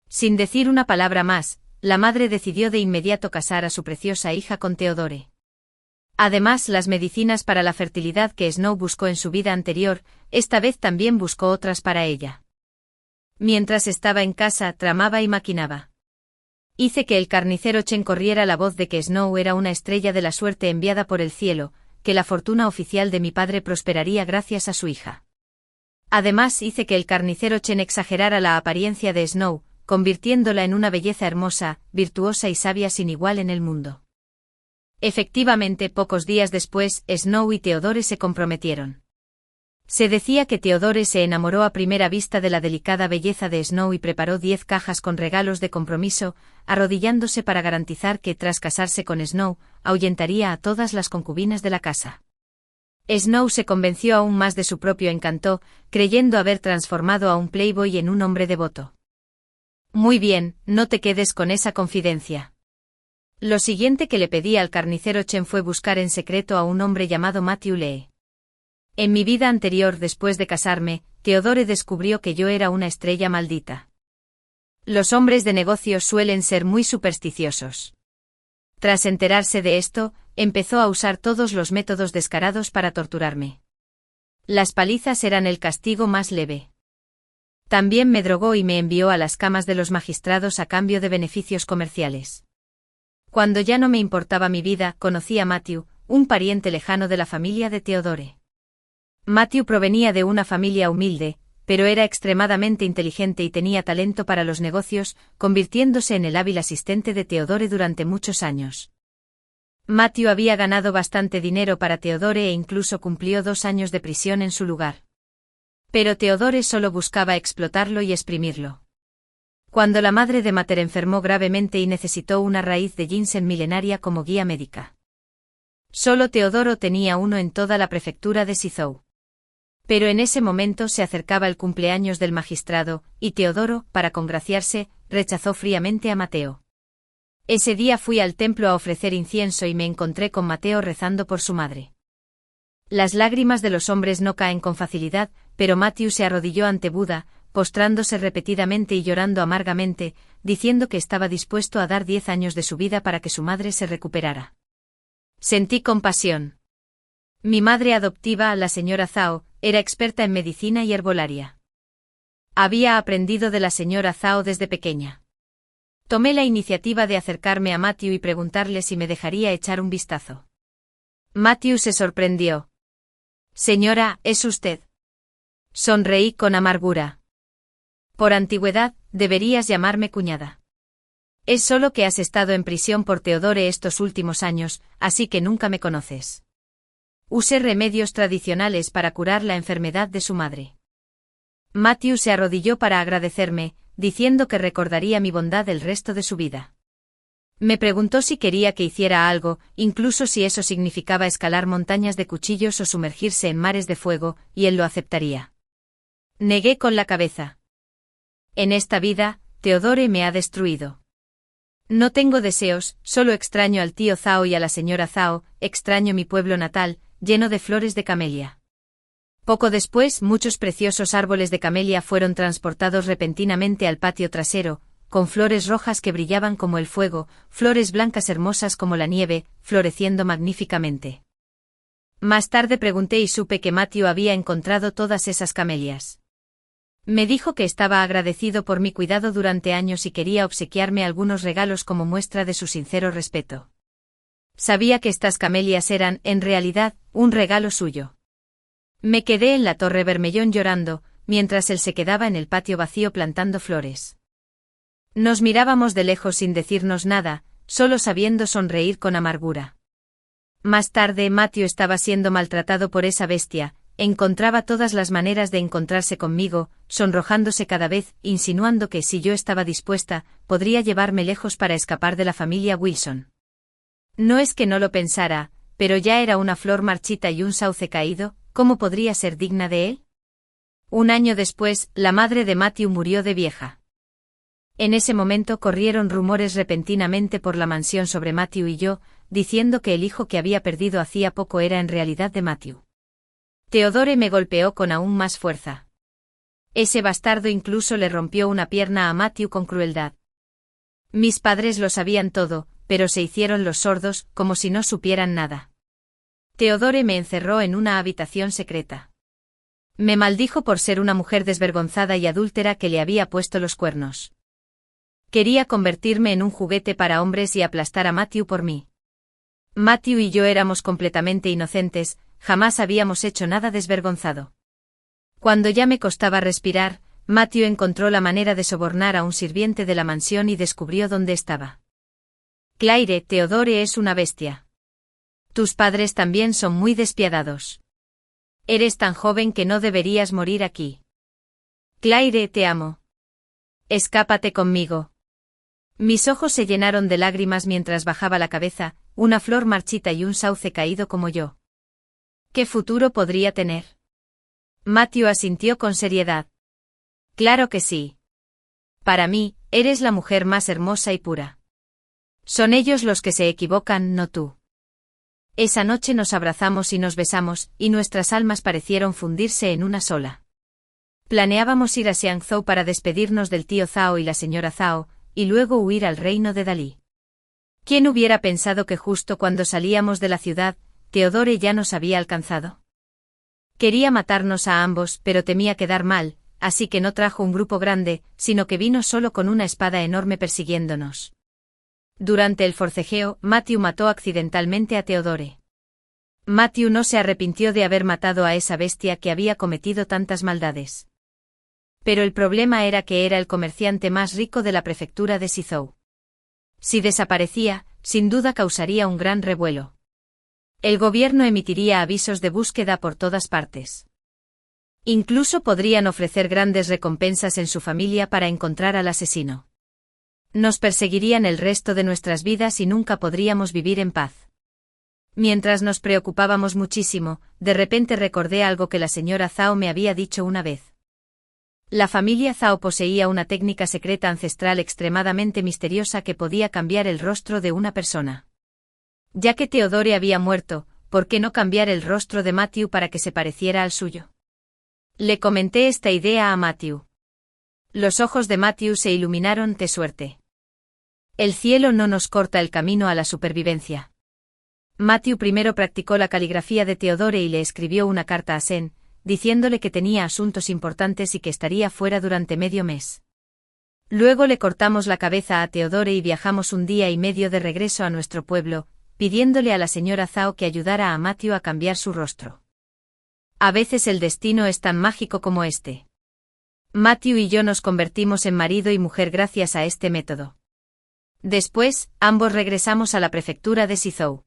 Sin decir una palabra más, la madre decidió de inmediato casar a su preciosa hija con Theodore. Además, las medicinas para la fertilidad que Snow buscó en su vida anterior, esta vez también buscó otras para ella. Mientras estaba en casa, tramaba y maquinaba. Hice que el carnicero Chen corriera la voz de que Snow era una estrella de la suerte enviada por el cielo, que la fortuna oficial de mi padre prosperaría gracias a su hija. Además, hice que el carnicero Chen exagerara la apariencia de Snow, convirtiéndola en una belleza hermosa, virtuosa y sabia sin igual en el mundo. Efectivamente, pocos días después, Snow y Theodore se comprometieron. Se decía que Theodore se enamoró a primera vista de la delicada belleza de Snow y preparó 10 cajas con regalos de compromiso, arrodillándose para garantizar que, tras casarse con Snow, ahuyentaría a todas las concubinas de la casa. Snow se convenció aún más de su propio encanto, creyendo haber transformado a un playboy en un hombre devoto. Muy bien, no te quedes con esa confidencia. Lo siguiente que le pedí al carnicero Chen fue buscar en secreto a un hombre llamado Matthew Lee. En mi vida anterior, después de casarme, Theodore descubrió que yo era una estrella maldita. Los hombres de negocios suelen ser muy supersticiosos. Tras enterarse de esto, empezó a usar todos los métodos descarados para torturarme. Las palizas eran el castigo más leve. También me drogó y me envió a las camas de los magistrados a cambio de beneficios comerciales. Cuando ya no me importaba mi vida, conocí a Matthew, un pariente lejano de la familia de Theodore. Matthew provenía de una familia humilde, pero era extremadamente inteligente y tenía talento para los negocios, convirtiéndose en el hábil asistente de Theodore durante muchos años. Matthew había ganado bastante dinero para Theodore e incluso cumplió 2 años de prisión en su lugar. Pero Theodore solo buscaba explotarlo y exprimirlo. Cuando la madre de Mater enfermó gravemente y necesitó una raíz de ginseng milenaria como guía médica. Solo Teodoro tenía uno en toda la prefectura de Sizhou. Pero en ese momento se acercaba el cumpleaños del magistrado, y Teodoro, para congraciarse, rechazó fríamente a Mateo. Ese día fui al templo a ofrecer incienso y me encontré con Mateo rezando por su madre. Las lágrimas de los hombres no caen con facilidad, pero Matthew se arrodilló ante Buda, postrándose repetidamente y llorando amargamente, diciendo que estaba dispuesto a dar 10 años de su vida para que su madre se recuperara. Sentí compasión. Mi madre adoptiva, la señora Zhao, era experta en medicina y herbolaria. Había aprendido de la señora Zhao desde pequeña. Tomé la iniciativa de acercarme a Matthew y preguntarle si me dejaría echar un vistazo. Matthew se sorprendió. Señora, ¿es usted? Sonreí con amargura. Por antigüedad, deberías llamarme cuñada. Es solo que has estado en prisión por Teodore estos últimos años, así que nunca me conoces. Usé remedios tradicionales para curar la enfermedad de su madre. Matthew se arrodilló para agradecerme, diciendo que recordaría mi bondad el resto de su vida. Me preguntó si quería que hiciera algo, incluso si eso significaba escalar montañas de cuchillos o sumergirse en mares de fuego, y él lo aceptaría. Negué con la cabeza. En esta vida, Teodore me ha destruido. No tengo deseos, solo extraño al tío Zhao y a la señora Zhao, extraño mi pueblo natal, lleno de flores de camelia. Poco después, muchos preciosos árboles de camelia fueron transportados repentinamente al patio trasero, con flores rojas que brillaban como el fuego, flores blancas hermosas como la nieve, floreciendo magníficamente. Más tarde pregunté y supe que Matthew había encontrado todas esas camelias. Me dijo que estaba agradecido por mi cuidado durante años y quería obsequiarme algunos regalos como muestra de su sincero respeto. Sabía que estas camelias eran, en realidad, un regalo suyo. Me quedé en la Torre Bermellón llorando, mientras él se quedaba en el patio vacío plantando flores. Nos mirábamos de lejos sin decirnos nada, solo sabiendo sonreír con amargura. Más tarde Matthew estaba siendo maltratado por esa bestia, encontraba todas las maneras de encontrarse conmigo, sonrojándose cada vez, insinuando que si yo estaba dispuesta, podría llevarme lejos para escapar de la familia Wilson. No es que no lo pensara, pero ya era una flor marchita y un sauce caído, ¿cómo podría ser digna de él? Un año después, la madre de Matthew murió de vieja. En ese momento corrieron rumores repentinamente por la mansión sobre Matthew y yo, diciendo que el hijo que había perdido hacía poco era en realidad de Matthew. Theodore me golpeó con aún más fuerza. Ese bastardo incluso le rompió una pierna a Matthew con crueldad. Mis padres lo sabían todo, pero se hicieron los sordos, como si no supieran nada. Theodore me encerró en una habitación secreta. Me maldijo por ser una mujer desvergonzada y adúltera que le había puesto los cuernos. Quería convertirme en un juguete para hombres y aplastar a Matthew por mí. Matthew y yo éramos completamente inocentes, jamás habíamos hecho nada desvergonzado. Cuando ya me costaba respirar, Matthew encontró la manera de sobornar a un sirviente de la mansión y descubrió dónde estaba. Claire, Theodore es una bestia. Tus padres también son muy despiadados. Eres tan joven que no deberías morir aquí. Claire, te amo. Escápate conmigo. Mis ojos se llenaron de lágrimas mientras bajaba la cabeza, una flor marchita y un sauce caído como yo. ¿Qué futuro podría tener? Matthew asintió con seriedad. Claro que sí. Para mí, eres la mujer más hermosa y pura. Son ellos los que se equivocan, no tú. Esa noche nos abrazamos y nos besamos, y nuestras almas parecieron fundirse en una sola. Planeábamos ir a Xiangzhou para despedirnos del tío Zhao y la señora Zhao, y luego huir al reino de Dalí. ¿Quién hubiera pensado que justo cuando salíamos de la ciudad, Theodore ya nos había alcanzado? Quería matarnos a ambos, pero temía quedar mal, así que no trajo un grupo grande, sino que vino solo con una espada enorme persiguiéndonos. Durante el forcejeo, Matthew mató accidentalmente a Theodore. Matthew no se arrepintió de haber matado a esa bestia que había cometido tantas maldades. Pero el problema era que era el comerciante más rico de la prefectura de Sizhou. Si desaparecía, sin duda causaría un gran revuelo. El gobierno emitiría avisos de búsqueda por todas partes. Incluso podrían ofrecer grandes recompensas en su familia para encontrar al asesino. Nos perseguirían el resto de nuestras vidas y nunca podríamos vivir en paz. Mientras nos preocupábamos muchísimo, de repente recordé algo que la señora Zhao me había dicho una vez. La familia Zhao poseía una técnica secreta ancestral extremadamente misteriosa que podía cambiar el rostro de una persona. Ya que Theodore había muerto, ¿por qué no cambiar el rostro de Matthew para que se pareciera al suyo? Le comenté esta idea a Matthew. Los ojos de Matthew se iluminaron de suerte. El cielo no nos corta el camino a la supervivencia. Matthew primero practicó la caligrafía de Theodore y le escribió una carta a Sen, diciéndole que tenía asuntos importantes y que estaría fuera durante medio mes. Luego le cortamos la cabeza a Theodore y viajamos un día y medio de regreso a nuestro pueblo, pidiéndole a la señora Zhao que ayudara a Matthew a cambiar su rostro. A veces el destino es tan mágico como este. Matthew y yo nos convertimos en marido y mujer gracias a este método. Después, ambos regresamos a la prefectura de Sizhou.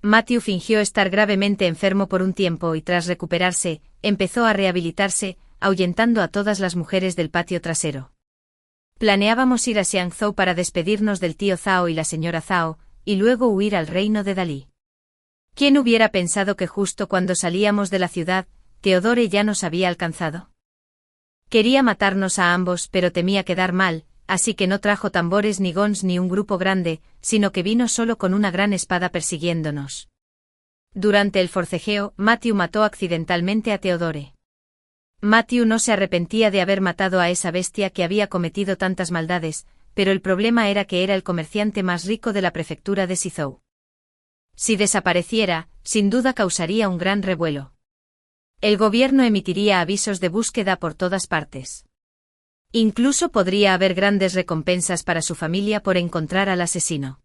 Matthew fingió estar gravemente enfermo por un tiempo y tras recuperarse, empezó a rehabilitarse, ahuyentando a todas las mujeres del patio trasero. Planeábamos ir a Xiangzhou para despedirnos del tío Zhao y la señora Zhao, y luego huir al reino de Dalí. ¿Quién hubiera pensado que justo cuando salíamos de la ciudad, Theodore ya nos había alcanzado? Quería matarnos a ambos pero temía quedar mal, así que no trajo tambores ni gons ni un grupo grande, sino que vino solo con una gran espada persiguiéndonos. Durante el forcejeo, Matthew mató accidentalmente a Theodore. Matthew no se arrepentía de haber matado a esa bestia que había cometido tantas maldades, pero el problema era que era el comerciante más rico de la prefectura de Sizhou. Si desapareciera, sin duda causaría un gran revuelo. El gobierno emitiría avisos de búsqueda por todas partes. Incluso podría haber grandes recompensas para su familia por encontrar al asesino.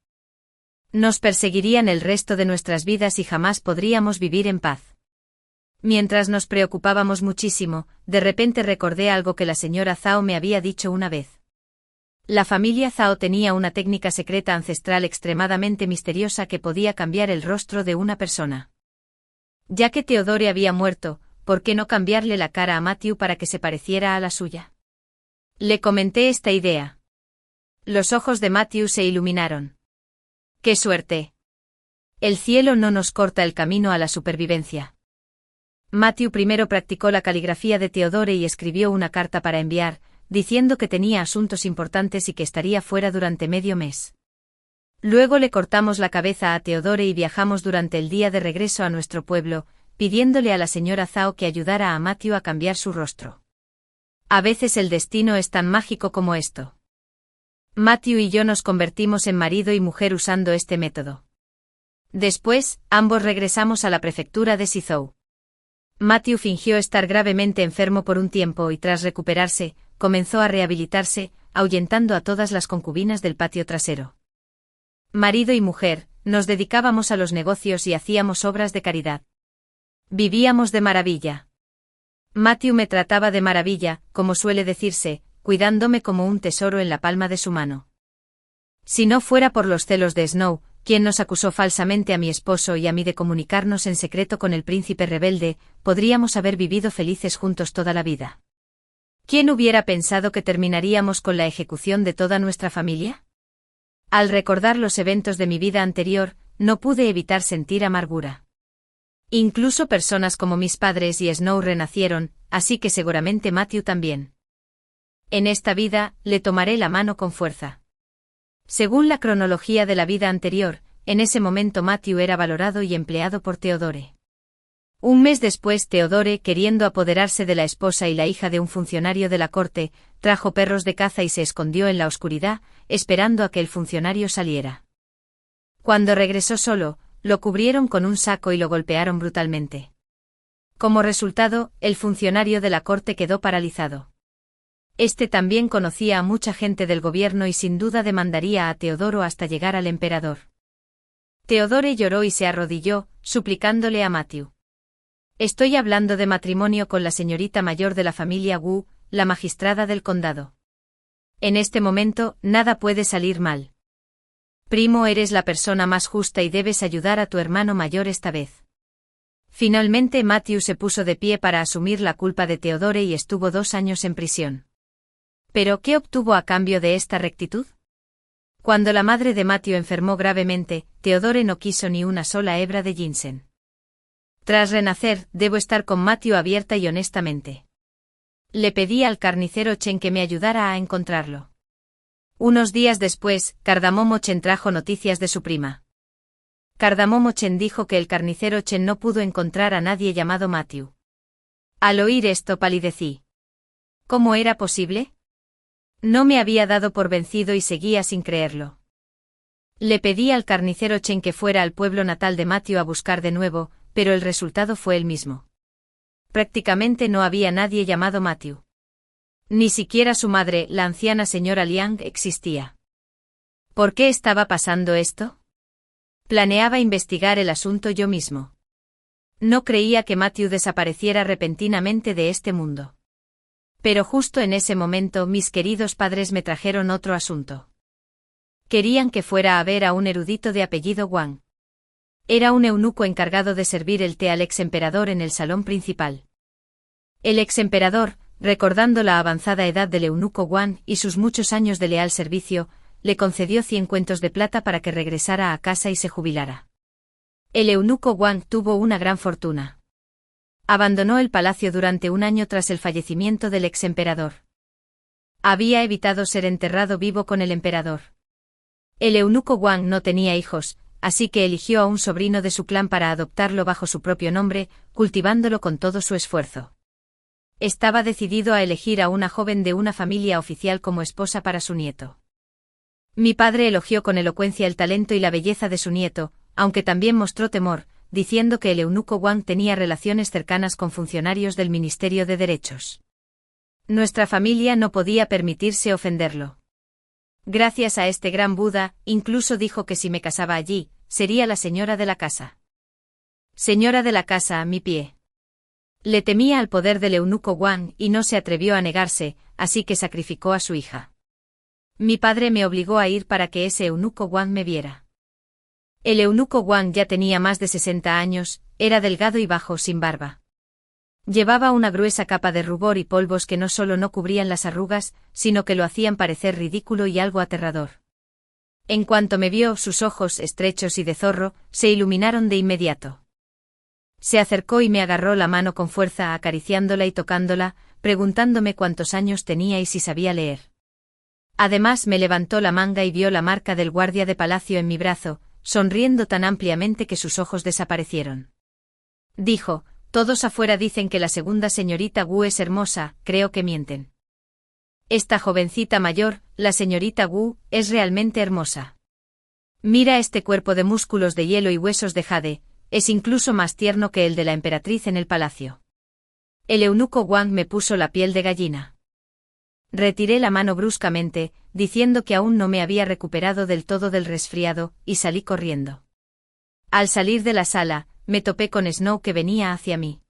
Nos perseguirían el resto de nuestras vidas y jamás podríamos vivir en paz. Mientras nos preocupábamos muchísimo, de repente recordé algo que la señora Zhao me había dicho una vez. La familia Zhao tenía una técnica secreta ancestral extremadamente misteriosa que podía cambiar el rostro de una persona. Ya que Theodore había muerto, ¿por qué no cambiarle la cara a Matthew para que se pareciera a la suya? Le comenté esta idea. Los ojos de Matthew se iluminaron. ¡Qué suerte! El cielo no nos corta el camino a la supervivencia. Matthew primero practicó la caligrafía de Theodore y escribió una carta para enviar, diciendo que tenía asuntos importantes y que estaría fuera durante medio mes. Luego le cortamos la cabeza a Theodore y viajamos durante el día de regreso a nuestro pueblo, pidiéndole a la señora Zhao que ayudara a Matthew a cambiar su rostro. A veces el destino es tan mágico como esto. Matthew y yo nos convertimos en marido y mujer usando este método. Después, ambos regresamos a la prefectura de Sizhou. Matthew fingió estar gravemente enfermo por un tiempo y tras recuperarse, comenzó a rehabilitarse, ahuyentando a todas las concubinas del patio trasero. Marido y mujer, nos dedicábamos a los negocios y hacíamos obras de caridad. Vivíamos de maravilla. Matthew me trataba de maravilla, como suele decirse, cuidándome como un tesoro en la palma de su mano. Si no fuera por los celos de Snow, quien nos acusó falsamente a mi esposo y a mí de comunicarnos en secreto con el príncipe rebelde, podríamos haber vivido felices juntos toda la vida. ¿Quién hubiera pensado que terminaríamos con la ejecución de toda nuestra familia? Al recordar los eventos de mi vida anterior, no pude evitar sentir amargura. Incluso personas como mis padres y Snow renacieron, así que seguramente Matthew también. En esta vida, le tomaré la mano con fuerza. Según la cronología de la vida anterior, en ese momento Matthew era valorado y empleado por Theodore. Un mes después Theodore, queriendo apoderarse de la esposa y la hija de un funcionario de la corte, trajo perros de caza y se escondió en la oscuridad, esperando a que el funcionario saliera. Cuando regresó solo, lo cubrieron con un saco y lo golpearon brutalmente. Como resultado, el funcionario de la corte quedó paralizado. Este también conocía a mucha gente del gobierno y sin duda demandaría a Teodoro hasta llegar al emperador. Theodore lloró y se arrodilló, suplicándole a Matthew. Estoy hablando de matrimonio con la señorita mayor de la familia Wu, la magistrada del condado. En este momento, nada puede salir mal. Primo, eres la persona más justa y debes ayudar a tu hermano mayor esta vez. Finalmente Matthew se puso de pie para asumir la culpa de Theodore y estuvo 2 años en prisión. ¿Pero qué obtuvo a cambio de esta rectitud? Cuando la madre de Matthew enfermó gravemente, Theodore no quiso ni una sola hebra de ginseng. Tras renacer, debo estar con Matthew abierta y honestamente. Le pedí al carnicero Chen que me ayudara a encontrarlo. Unos días después, Cardamomo Chen trajo noticias de su prima. Cardamomo Chen dijo que el carnicero Chen no pudo encontrar a nadie llamado Matthew. Al oír esto palidecí. ¿Cómo era posible? No me había dado por vencido y seguía sin creerlo. Le pedí al carnicero Chen que fuera al pueblo natal de Matthew a buscar de nuevo, pero el resultado fue el mismo. Prácticamente no había nadie llamado Matthew. Ni siquiera su madre, la anciana señora Liang, existía. ¿Por qué estaba pasando esto? Planeaba investigar el asunto yo mismo. No creía que Matthew desapareciera repentinamente de este mundo. Pero justo en ese momento mis queridos padres me trajeron otro asunto. Querían que fuera a ver a un erudito de apellido Wang. Era un eunuco encargado de servir el té al ex emperador en el salón principal. El ex emperador, recordando la avanzada edad del eunuco Wang y sus muchos años de leal servicio, le concedió 100 cuentos de plata para que regresara a casa y se jubilara. El eunuco Wang tuvo una gran fortuna. Abandonó el palacio durante 1 año tras el fallecimiento del ex emperador. Había evitado ser enterrado vivo con el emperador. El eunuco Wang no tenía hijos, así que eligió a un sobrino de su clan para adoptarlo bajo su propio nombre, cultivándolo con todo su esfuerzo. Estaba decidido a elegir a una joven de una familia oficial como esposa para su nieto. Mi padre elogió con elocuencia el talento y la belleza de su nieto, aunque también mostró temor, diciendo que el eunuco Wang tenía relaciones cercanas con funcionarios del Ministerio de Derechos. Nuestra familia no podía permitirse ofenderlo. Gracias a este gran Buda, incluso dijo que si me casaba allí, sería la señora de la casa. Señora de la casa a mi pie. Le temía al poder del eunuco Wang y no se atrevió a negarse, así que sacrificó a su hija. Mi padre me obligó a ir para que ese eunuco Wang me viera. El eunuco Wang ya tenía más de 60 años, era delgado y bajo sin barba. Llevaba una gruesa capa de rubor y polvos que no solo no cubrían las arrugas, sino que lo hacían parecer ridículo y algo aterrador. En cuanto me vio, sus ojos, estrechos y de zorro, se iluminaron de inmediato. Se acercó y me agarró la mano con fuerza, acariciándola y tocándola, preguntándome cuántos años tenía y si sabía leer. Además me levantó la manga y vio la marca del guardia de palacio en mi brazo, sonriendo tan ampliamente que sus ojos desaparecieron. Dijo: todos afuera dicen que la segunda señorita Wu es hermosa, creo que mienten. Esta jovencita mayor, la señorita Wu, es realmente hermosa. Mira este cuerpo de músculos de hielo y huesos de jade, es incluso más tierno que el de la emperatriz en el palacio. El eunuco Wang me puso la piel de gallina. Retiré la mano bruscamente, diciendo que aún no me había recuperado del todo del resfriado, y salí corriendo. Al salir de la sala, me topé con Snow que venía hacia mí.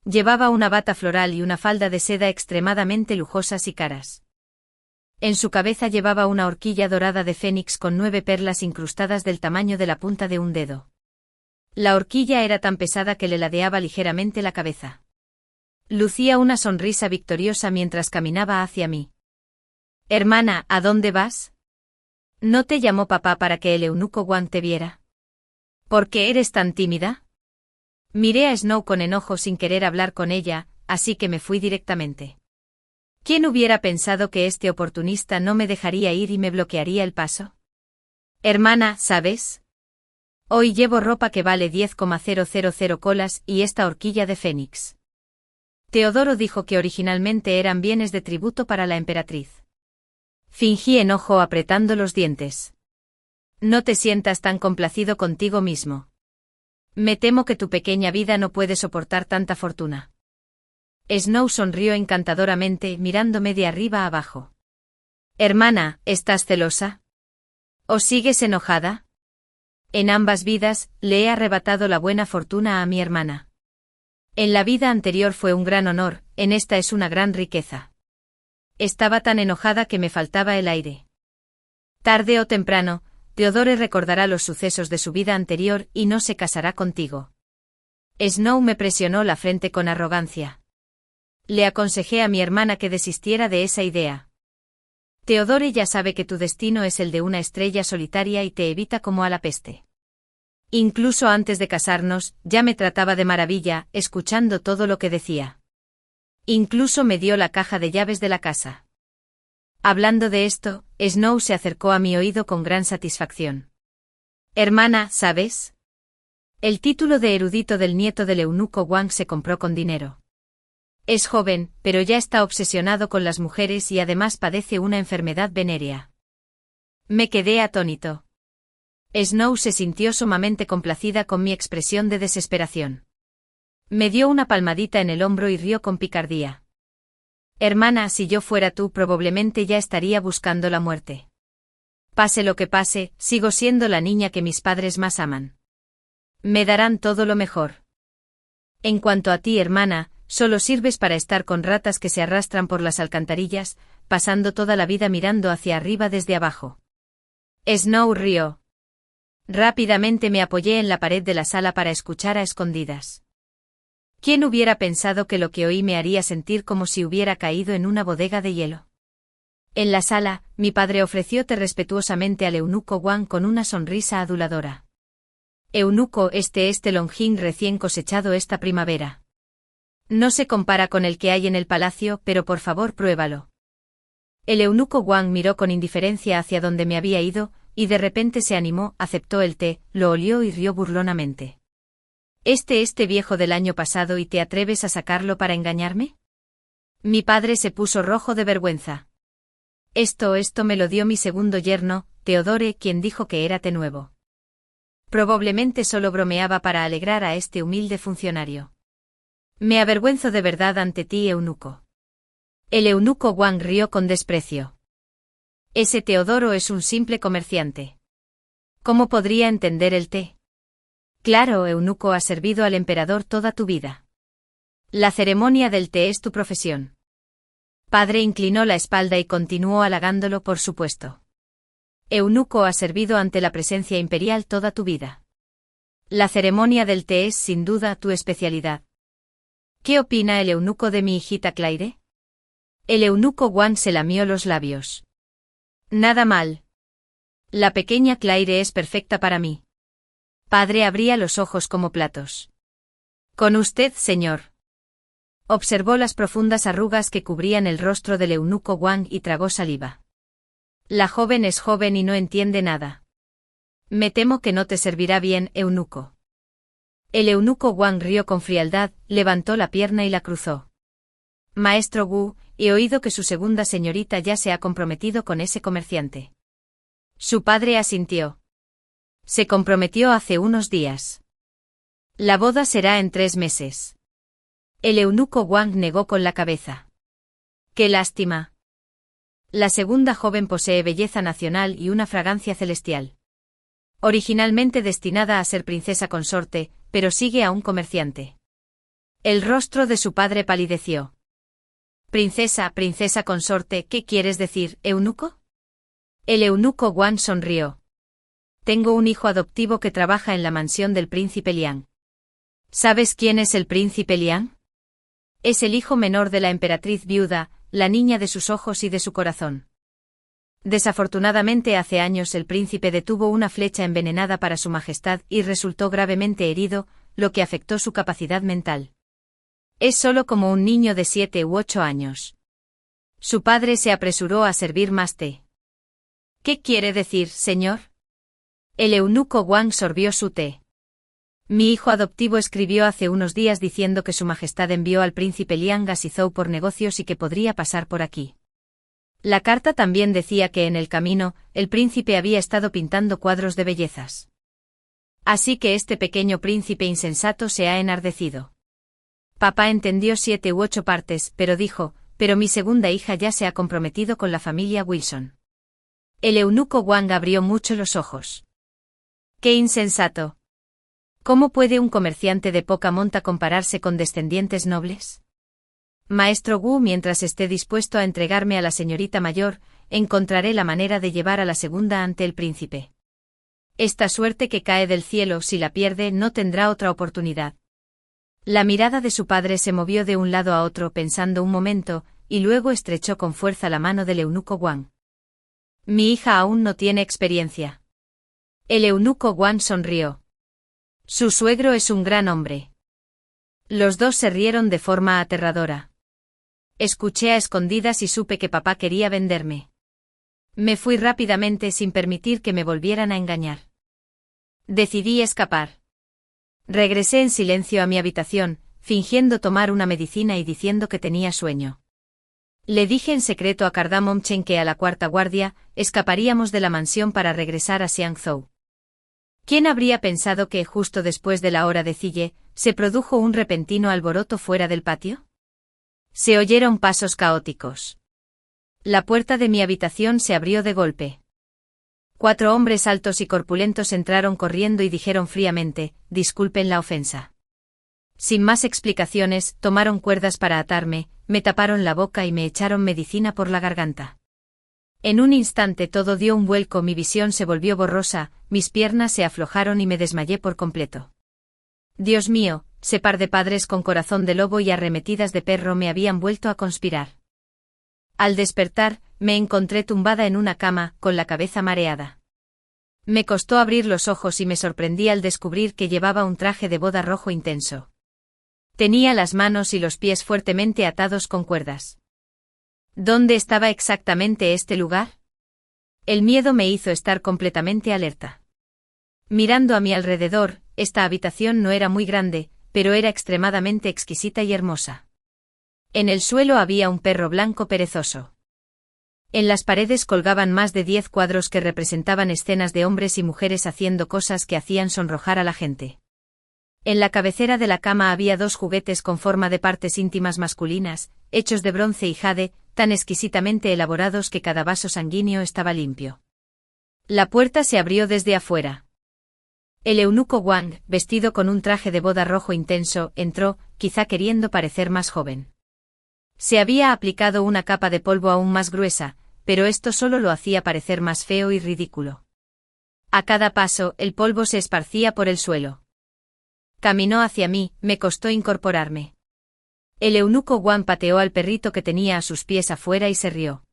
Llevaba una bata floral y una falda de seda extremadamente lujosas y caras. En su cabeza llevaba una horquilla dorada de fénix con 9 perlas incrustadas del tamaño de la punta de un dedo. La horquilla era tan pesada que le ladeaba ligeramente la cabeza. Lucía una sonrisa victoriosa mientras caminaba hacia mí. Hermana, ¿a dónde vas? ¿No te llamó papá para que el eunuco Wang te viera? ¿Por qué eres tan tímida? Miré a Snow con enojo sin querer hablar con ella, así que me fui directamente. ¿Quién hubiera pensado que este oportunista no me dejaría ir y me bloquearía el paso? Hermana, ¿sabes? Hoy llevo ropa que vale 10,000 colas y esta horquilla de fénix. Teodoro dijo que originalmente eran bienes de tributo para la emperatriz. Fingí enojo apretando los dientes. No te sientas tan complacido contigo mismo. Me temo que tu pequeña vida no puede soportar tanta fortuna. Snow sonrió encantadoramente, mirándome de arriba a abajo. Hermana, ¿estás celosa? ¿O sigues enojada? En ambas vidas, le he arrebatado la buena fortuna a mi hermana. En la vida anterior fue un gran honor, en esta es una gran riqueza. Estaba tan enojada que me faltaba el aire. Tarde o temprano, Teodore recordará los sucesos de su vida anterior y no se casará contigo. Snow me presionó la frente con arrogancia. Le aconsejé a mi hermana que desistiera de esa idea. Teodore ya sabe que tu destino es el de una estrella solitaria y te evita como a la peste. Incluso antes de casarnos, ya me trataba de maravilla, escuchando todo lo que decía. Incluso me dio la caja de llaves de la casa. Hablando de esto, Snow se acercó a mi oído con gran satisfacción. Hermana, ¿sabes? El título de erudito del nieto del eunuco Wang se compró con dinero. Es joven, pero ya está obsesionado con las mujeres y además padece una enfermedad venérea. Me quedé atónito. Snow se sintió sumamente complacida con mi expresión de desesperación. Me dio una palmadita en el hombro y rió con picardía. Hermana, si yo fuera tú probablemente ya estaría buscando la muerte. Pase lo que pase, sigo siendo la niña que mis padres más aman. Me darán todo lo mejor. En cuanto a ti, hermana, solo sirves para estar con ratas que se arrastran por las alcantarillas, pasando toda la vida mirando hacia arriba desde abajo. Snow rió. Rápidamente me apoyé en la pared de la sala para escuchar a escondidas. ¿Quién hubiera pensado que lo que oí me haría sentir como si hubiera caído en una bodega de hielo? En la sala, mi padre ofreció respetuosamente al eunuco Wang con una sonrisa aduladora. Eunuco, este longín recién cosechado esta primavera. No se compara con el que hay en el palacio, pero por favor pruébalo. El eunuco Wang miró con indiferencia hacia donde me había ido, y de repente se animó, aceptó el té, lo olió y rió burlonamente. Este viejo del año pasado y te atreves a sacarlo para engañarme? Mi padre se puso rojo de vergüenza. Esto me lo dio mi segundo yerno, Teodore, quien dijo que era té nuevo. Probablemente solo bromeaba para alegrar a este humilde funcionario. Me avergüenzo de verdad ante ti, eunuco. El eunuco Wang rió con desprecio. Ese Teodoro es un simple comerciante. ¿Cómo podría entender el té? Claro, eunuco, has servido al emperador toda tu vida. La ceremonia del té es tu profesión. Padre inclinó la espalda y continuó halagándolo, por supuesto. Eunuco, has servido ante la presencia imperial toda tu vida. La ceremonia del té es sin duda tu especialidad. ¿Qué opina el eunuco de mi hijita Claire? El eunuco Wang se lamió los labios. Nada mal. La pequeña Claire es perfecta para mí. Padre abría los ojos como platos. Con usted, señor. Observó las profundas arrugas que cubrían el rostro del eunuco Wang y tragó saliva. La joven es joven y no entiende nada. Me temo que no te servirá bien, eunuco. El eunuco Wang rió con frialdad, levantó la pierna y la cruzó. Maestro Wu, he oído que su segunda señorita ya se ha comprometido con ese comerciante. Su padre asintió. Se comprometió hace unos días. La boda será en 3 meses. El eunuco Wang negó con la cabeza. ¡Qué lástima! La segunda joven posee belleza nacional y una fragancia celestial. Originalmente destinada a ser princesa consorte, pero sigue a un comerciante. El rostro de su padre palideció. Princesa consorte, ¿qué quieres decir, eunuco? El eunuco Wang sonrió. Tengo un hijo adoptivo que trabaja en la mansión del príncipe Liang. ¿Sabes quién es el príncipe Liang? Es el hijo menor de la emperatriz viuda, la niña de sus ojos y de su corazón. Desafortunadamente hace años el príncipe detuvo una flecha envenenada para su majestad y resultó gravemente herido, lo que afectó su capacidad mental. Es solo como un niño de 7 u 8 años. Su padre se apresuró a servir más té. ¿Qué quiere decir, señor? El eunuco Wang sorbió su té. Mi hijo adoptivo escribió hace unos días diciendo que su majestad envió al príncipe Liang a Sizhou por negocios y que podría pasar por aquí. La carta también decía que en el camino, el príncipe había estado pintando cuadros de bellezas. Así que este pequeño príncipe insensato se ha enardecido. Papá entendió 7 u 8 partes, pero dijo, pero mi segunda hija ya se ha comprometido con la familia Wilson. El eunuco Wang abrió mucho los ojos. ¡Qué insensato! ¿Cómo puede un comerciante de poca monta compararse con descendientes nobles? Maestro Wu, mientras esté dispuesto a entregarme a la señorita mayor, encontraré la manera de llevar a la segunda ante el príncipe. Esta suerte que cae del cielo, si la pierde, no tendrá otra oportunidad. La mirada de su padre se movió de un lado a otro pensando un momento, y luego estrechó con fuerza la mano del eunuco Wang. Mi hija aún no tiene experiencia. El eunuco Wang sonrió. Su suegro es un gran hombre. Los dos se rieron de forma aterradora. Escuché a escondidas y supe que papá quería venderme. Me fui rápidamente sin permitir que me volvieran a engañar. Decidí escapar. Regresé en silencio a mi habitación, fingiendo tomar una medicina y diciendo que tenía sueño. Le dije en secreto a Cardamom Chen que a la cuarta guardia, escaparíamos de la mansión para regresar a Xiangzhou. ¿Quién habría pensado que, justo después de la hora de Cille, se produjo un repentino alboroto fuera del patio? Se oyeron pasos caóticos. La puerta de mi habitación se abrió de golpe. 4 hombres altos y corpulentos entraron corriendo y dijeron fríamente, disculpen la ofensa. Sin más explicaciones, tomaron cuerdas para atarme, me taparon la boca y me echaron medicina por la garganta. En un instante todo dio un vuelco, mi visión se volvió borrosa, mis piernas se aflojaron y me desmayé por completo. Dios mío, ese par de padres con corazón de lobo y arremetidas de perro me habían vuelto a conspirar. Al despertar, me encontré tumbada en una cama, con la cabeza mareada. Me costó abrir los ojos y me sorprendí al descubrir que llevaba un traje de boda rojo intenso. Tenía las manos y los pies fuertemente atados con cuerdas. ¿Dónde estaba exactamente este lugar? El miedo me hizo estar completamente alerta. Mirando a mi alrededor, esta habitación no era muy grande, pero era extremadamente exquisita y hermosa. En el suelo había un perro blanco perezoso. En las paredes colgaban más de 10 cuadros que representaban escenas de hombres y mujeres haciendo cosas que hacían sonrojar a la gente. En la cabecera de la cama había 2 juguetes con forma de partes íntimas masculinas, hechos de bronce y jade, tan exquisitamente elaborados que cada vaso sanguíneo estaba limpio. La puerta se abrió desde afuera. El eunuco Wang, vestido con un traje de boda rojo intenso, entró, quizá queriendo parecer más joven. Se había aplicado una capa de polvo aún más gruesa, pero esto solo lo hacía parecer más feo y ridículo. A cada paso, el polvo se esparcía por el suelo. Caminó hacia mí, me costó incorporarme. El eunuco Wang pateó al perrito que tenía a sus pies afuera y se rió.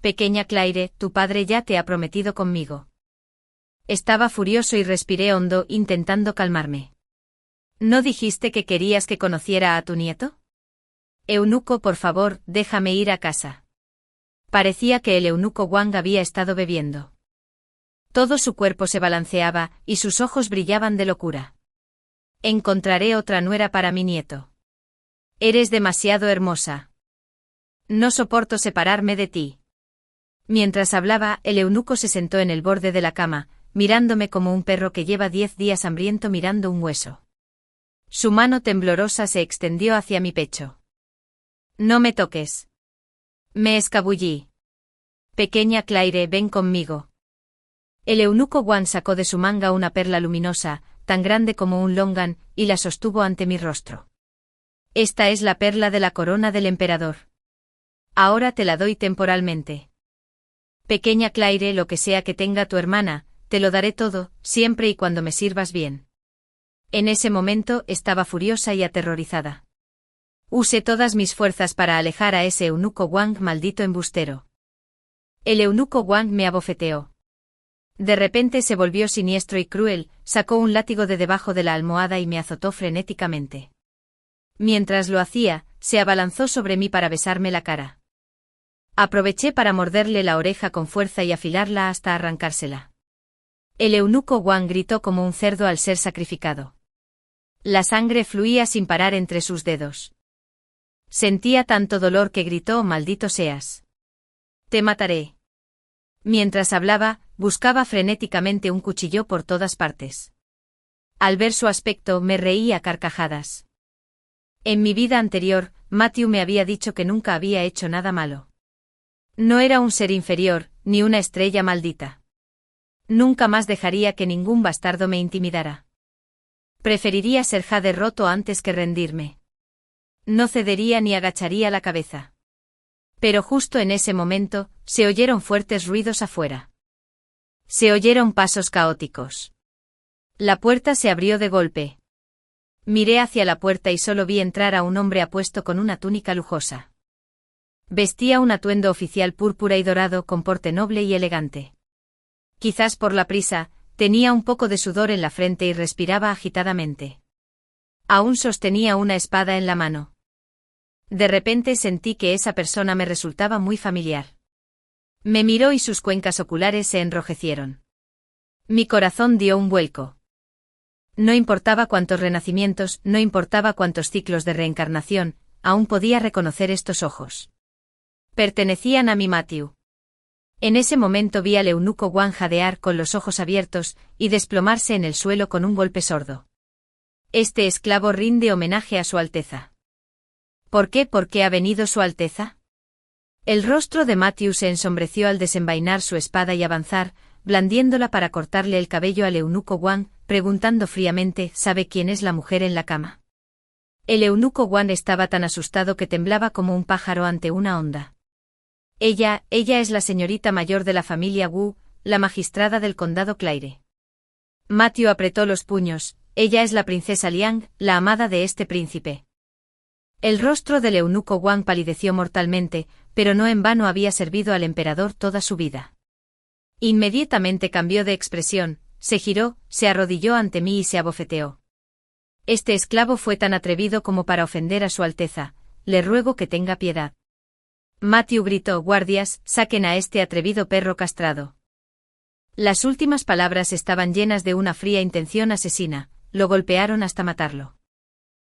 Pequeña Claire, tu padre ya te ha prometido conmigo. Estaba furioso y respiré hondo, intentando calmarme. ¿No dijiste que querías que conociera a tu nieto? Eunuco, por favor, déjame ir a casa. Parecía que el eunuco Wang había estado bebiendo. Todo su cuerpo se balanceaba, y sus ojos brillaban de locura. Encontraré otra nuera para mi nieto. Eres demasiado hermosa. No soporto separarme de ti. Mientras hablaba, el eunuco se sentó en el borde de la cama, mirándome como un perro que lleva 10 días hambriento mirando un hueso. Su mano temblorosa se extendió hacia mi pecho. No me toques. Me escabullí. Pequeña Claire, ven conmigo. El eunuco Wang sacó de su manga una perla luminosa, tan grande como un longan, y la sostuvo ante mi rostro. Esta es la perla de la corona del emperador. Ahora te la doy temporalmente. Pequeña Claire, lo que sea que tenga tu hermana, te lo daré todo, siempre y cuando me sirvas bien. En ese momento estaba furiosa y aterrorizada. Usé todas mis fuerzas para alejar a ese eunuco Wang, maldito embustero. El eunuco Wang me abofeteó. De repente se volvió siniestro y cruel, sacó un látigo de debajo de la almohada y me azotó frenéticamente. Mientras lo hacía, se abalanzó sobre mí para besarme la cara. Aproveché para morderle la oreja con fuerza y afilarla hasta arrancársela. El eunuco Wang gritó como un cerdo al ser sacrificado. La sangre fluía sin parar entre sus dedos. Sentía tanto dolor que gritó: «Maldito seas. Te mataré». Mientras hablaba, buscaba frenéticamente un cuchillo por todas partes. Al ver su aspecto, me reí a carcajadas. En mi vida anterior, Matthew me había dicho que nunca había hecho nada malo. No era un ser inferior, ni una estrella maldita. Nunca más dejaría que ningún bastardo me intimidara. Preferiría ser jade roto antes que rendirme. No cedería ni agacharía la cabeza. Pero justo en ese momento, se oyeron fuertes ruidos afuera. Se oyeron pasos caóticos. La puerta se abrió de golpe. Miré hacia la puerta y solo vi entrar a un hombre apuesto con una túnica lujosa. Vestía un atuendo oficial púrpura y dorado con porte noble y elegante. Quizás por la prisa, tenía un poco de sudor en la frente y respiraba agitadamente. Aún sostenía una espada en la mano. De repente sentí que esa persona me resultaba muy familiar. Me miró y sus cuencas oculares se enrojecieron. Mi corazón dio un vuelco. No importaba cuántos renacimientos, no importaba cuántos ciclos de reencarnación, aún podía reconocer estos ojos. Pertenecían a mi Matthew. En ese momento vi al eunuco Wang jadear con los ojos abiertos y desplomarse en el suelo con un golpe sordo. Este esclavo rinde homenaje a su Alteza. ¿Por qué? ¿Por qué ha venido su Alteza? El rostro de Matthew se ensombreció al desenvainar su espada y avanzar, blandiéndola para cortarle el cabello al eunuco Wang, preguntando fríamente: ¿sabe quién es la mujer en la cama? El eunuco Wang estaba tan asustado que temblaba como un pájaro ante una onda. Ella es la señorita mayor de la familia Wu, la magistrada del condado Claire. Matthew apretó los puños. Ella es la princesa Liang, la amada de este príncipe. El rostro del eunuco Wang palideció mortalmente, pero no en vano había servido al emperador toda su vida. Inmediatamente cambió de expresión, se giró, se arrodilló ante mí y se abofeteó. Este esclavo fue tan atrevido como para ofender a su Alteza. Le ruego que tenga piedad. Matthew gritó: guardias, saquen a este atrevido perro castrado. Las últimas palabras estaban llenas de una fría intención asesina, lo golpearon hasta matarlo.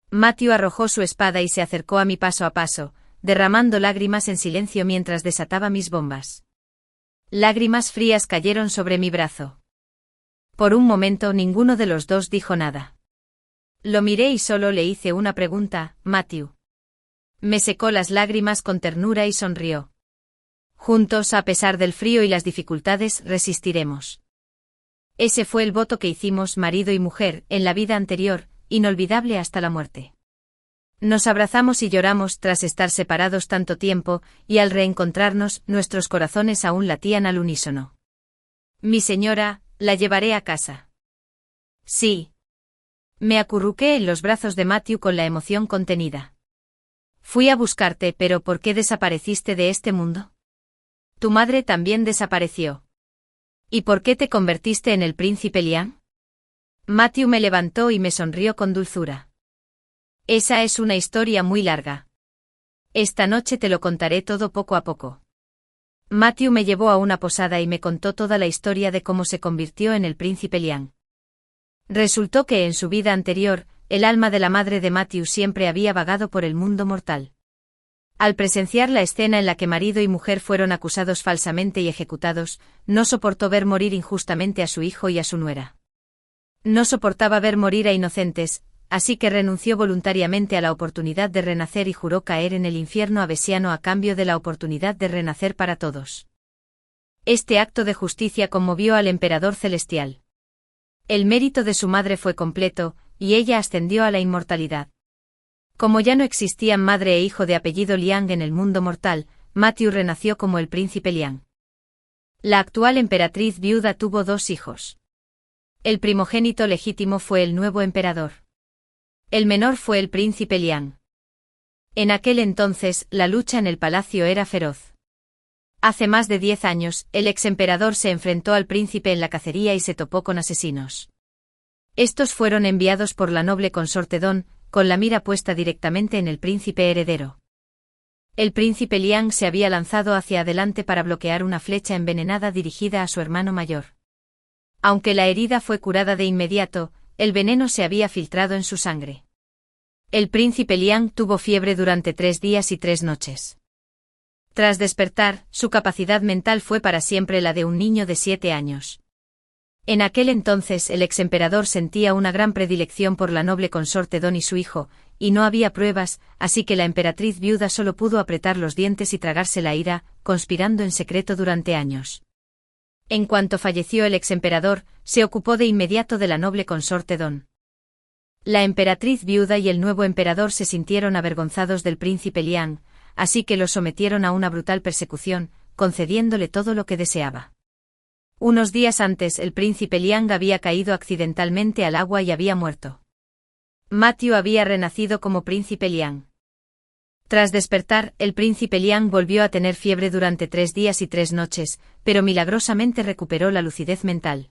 Matthew arrojó su espada y se acercó a mí paso a paso, derramando lágrimas en silencio mientras desataba mis bombas. Lágrimas frías cayeron sobre mi brazo. Por un momento ninguno de los dos dijo nada. Lo miré y solo le hice una pregunta: Matthew. Me secó las lágrimas con ternura y sonrió. Juntos, a pesar del frío y las dificultades, resistiremos. Ese fue el voto que hicimos marido y mujer, en la vida anterior, inolvidable hasta la muerte. Nos abrazamos y lloramos tras estar separados tanto tiempo, y al reencontrarnos, nuestros corazones aún latían al unísono. Mi señora, la llevaré a casa. Sí. Me acurruqué en los brazos de Matthew con la emoción contenida. Fui a buscarte, pero ¿por qué desapareciste de este mundo? Tu madre también desapareció. ¿Y por qué te convertiste en el príncipe Liam? Matthew me levantó y me sonrió con dulzura. Esa es una historia muy larga. Esta noche te lo contaré todo poco a poco. Matthew me llevó a una posada y me contó toda la historia de cómo se convirtió en el príncipe Liam. Resultó que en su vida anterior, el alma de la madre de Matthew siempre había vagado por el mundo mortal. Al presenciar la escena en la que marido y mujer fueron acusados falsamente y ejecutados, no soportó ver morir injustamente a su hijo y a su nuera. No soportaba ver morir a inocentes, así que renunció voluntariamente a la oportunidad de renacer y juró caer en el infierno avesiano a cambio de la oportunidad de renacer para todos. Este acto de justicia conmovió al emperador celestial. El mérito de su madre fue completo, y ella ascendió a la inmortalidad. Como ya no existían madre e hijo de apellido Liang en el mundo mortal, Matthew renació como el príncipe Liang. La actual emperatriz viuda tuvo 2 hijos. El primogénito legítimo fue el nuevo emperador. El menor fue el príncipe Liang. En aquel entonces, la lucha en el palacio era feroz. Hace más de 10 años, el exemperador se enfrentó al príncipe en la cacería y se topó con asesinos. Estos fueron enviados por la noble consorte Don, con la mira puesta directamente en el príncipe heredero. El príncipe Liang se había lanzado hacia adelante para bloquear una flecha envenenada dirigida a su hermano mayor. Aunque la herida fue curada de inmediato, el veneno se había filtrado en su sangre. El príncipe Liang tuvo fiebre durante 3 días y 3 noches. Tras despertar, su capacidad mental fue para siempre la de un niño de 7 años. En aquel entonces el exemperador sentía una gran predilección por la noble consorte Don y su hijo, y no había pruebas, así que la emperatriz viuda solo pudo apretar los dientes y tragarse la ira, conspirando en secreto durante años. En cuanto falleció el exemperador, se ocupó de inmediato de la noble consorte Don. La emperatriz viuda y el nuevo emperador se sintieron avergonzados del príncipe Liang, así que lo sometieron a una brutal persecución, concediéndole todo lo que deseaba. Unos días antes el príncipe Liang había caído accidentalmente al agua y había muerto. Matthew había renacido como príncipe Liang. Tras despertar, el príncipe Liang volvió a tener fiebre durante 3 días y 3 noches, pero milagrosamente recuperó la lucidez mental.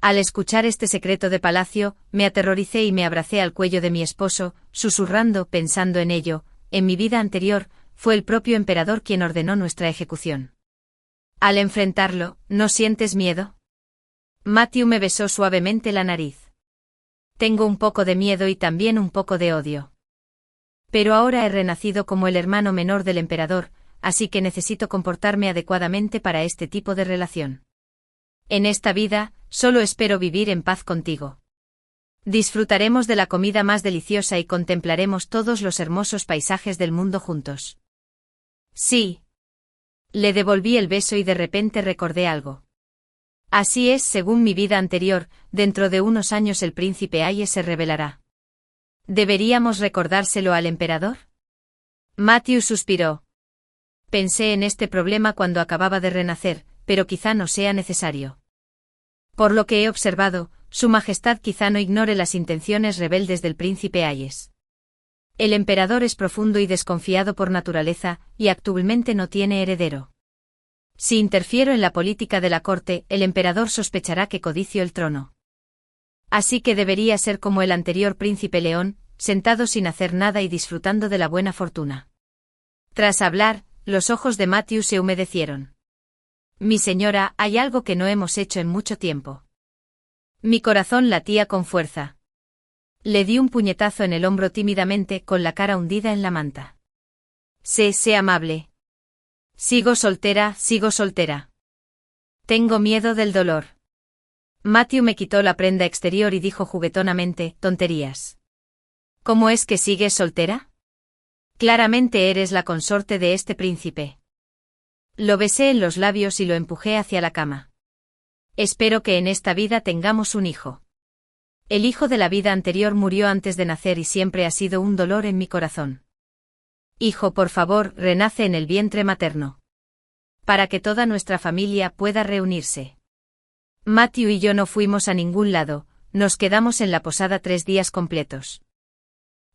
Al escuchar este secreto de palacio, me aterroricé y me abracé al cuello de mi esposo, susurrando, pensando en ello: en mi vida anterior, fue el propio emperador quien ordenó nuestra ejecución. Al enfrentarlo, ¿no sientes miedo? Matthew me besó suavemente la nariz. Tengo un poco de miedo y también un poco de odio. Pero ahora he renacido como el hermano menor del emperador, así que necesito comportarme adecuadamente para este tipo de relación. En esta vida, solo espero vivir en paz contigo. Disfrutaremos de la comida más deliciosa y contemplaremos todos los hermosos paisajes del mundo juntos. Sí. Le devolví el beso y de repente recordé algo. Así es, según mi vida anterior, dentro de unos años el príncipe Aye se revelará. ¿Deberíamos recordárselo al emperador? Matthew suspiró. Pensé en este problema cuando acababa de renacer, pero quizá no sea necesario. Por lo que he observado, Su Majestad quizá no ignore las intenciones rebeldes del príncipe Ayes. El emperador es profundo y desconfiado por naturaleza, y actualmente no tiene heredero. Si interfiero en la política de la corte, el emperador sospechará que codicio el trono. Así que debería ser como el anterior príncipe León, sentado sin hacer nada y disfrutando de la buena fortuna. Tras hablar, Los ojos de Matthew se humedecieron. Mi señora, hay algo que no hemos hecho en mucho tiempo. Mi corazón latía con fuerza. Le di un puñetazo en el hombro tímidamente, con la cara hundida en la manta. Sé amable. Sigo soltera. Tengo miedo del dolor. Matthew me quitó la prenda exterior y dijo juguetonamente, tonterías. ¿Cómo es que sigues soltera? Claramente eres la consorte de este príncipe. Lo besé en los labios y lo empujé hacia la cama. Espero que en esta vida tengamos un hijo. El hijo de la vida anterior murió antes de nacer y siempre ha sido un dolor en mi corazón. Hijo, por favor, renace en el vientre materno. Para que toda nuestra familia pueda reunirse. Matthew y yo no fuimos a ningún lado, nos quedamos en la posada 3 días completos.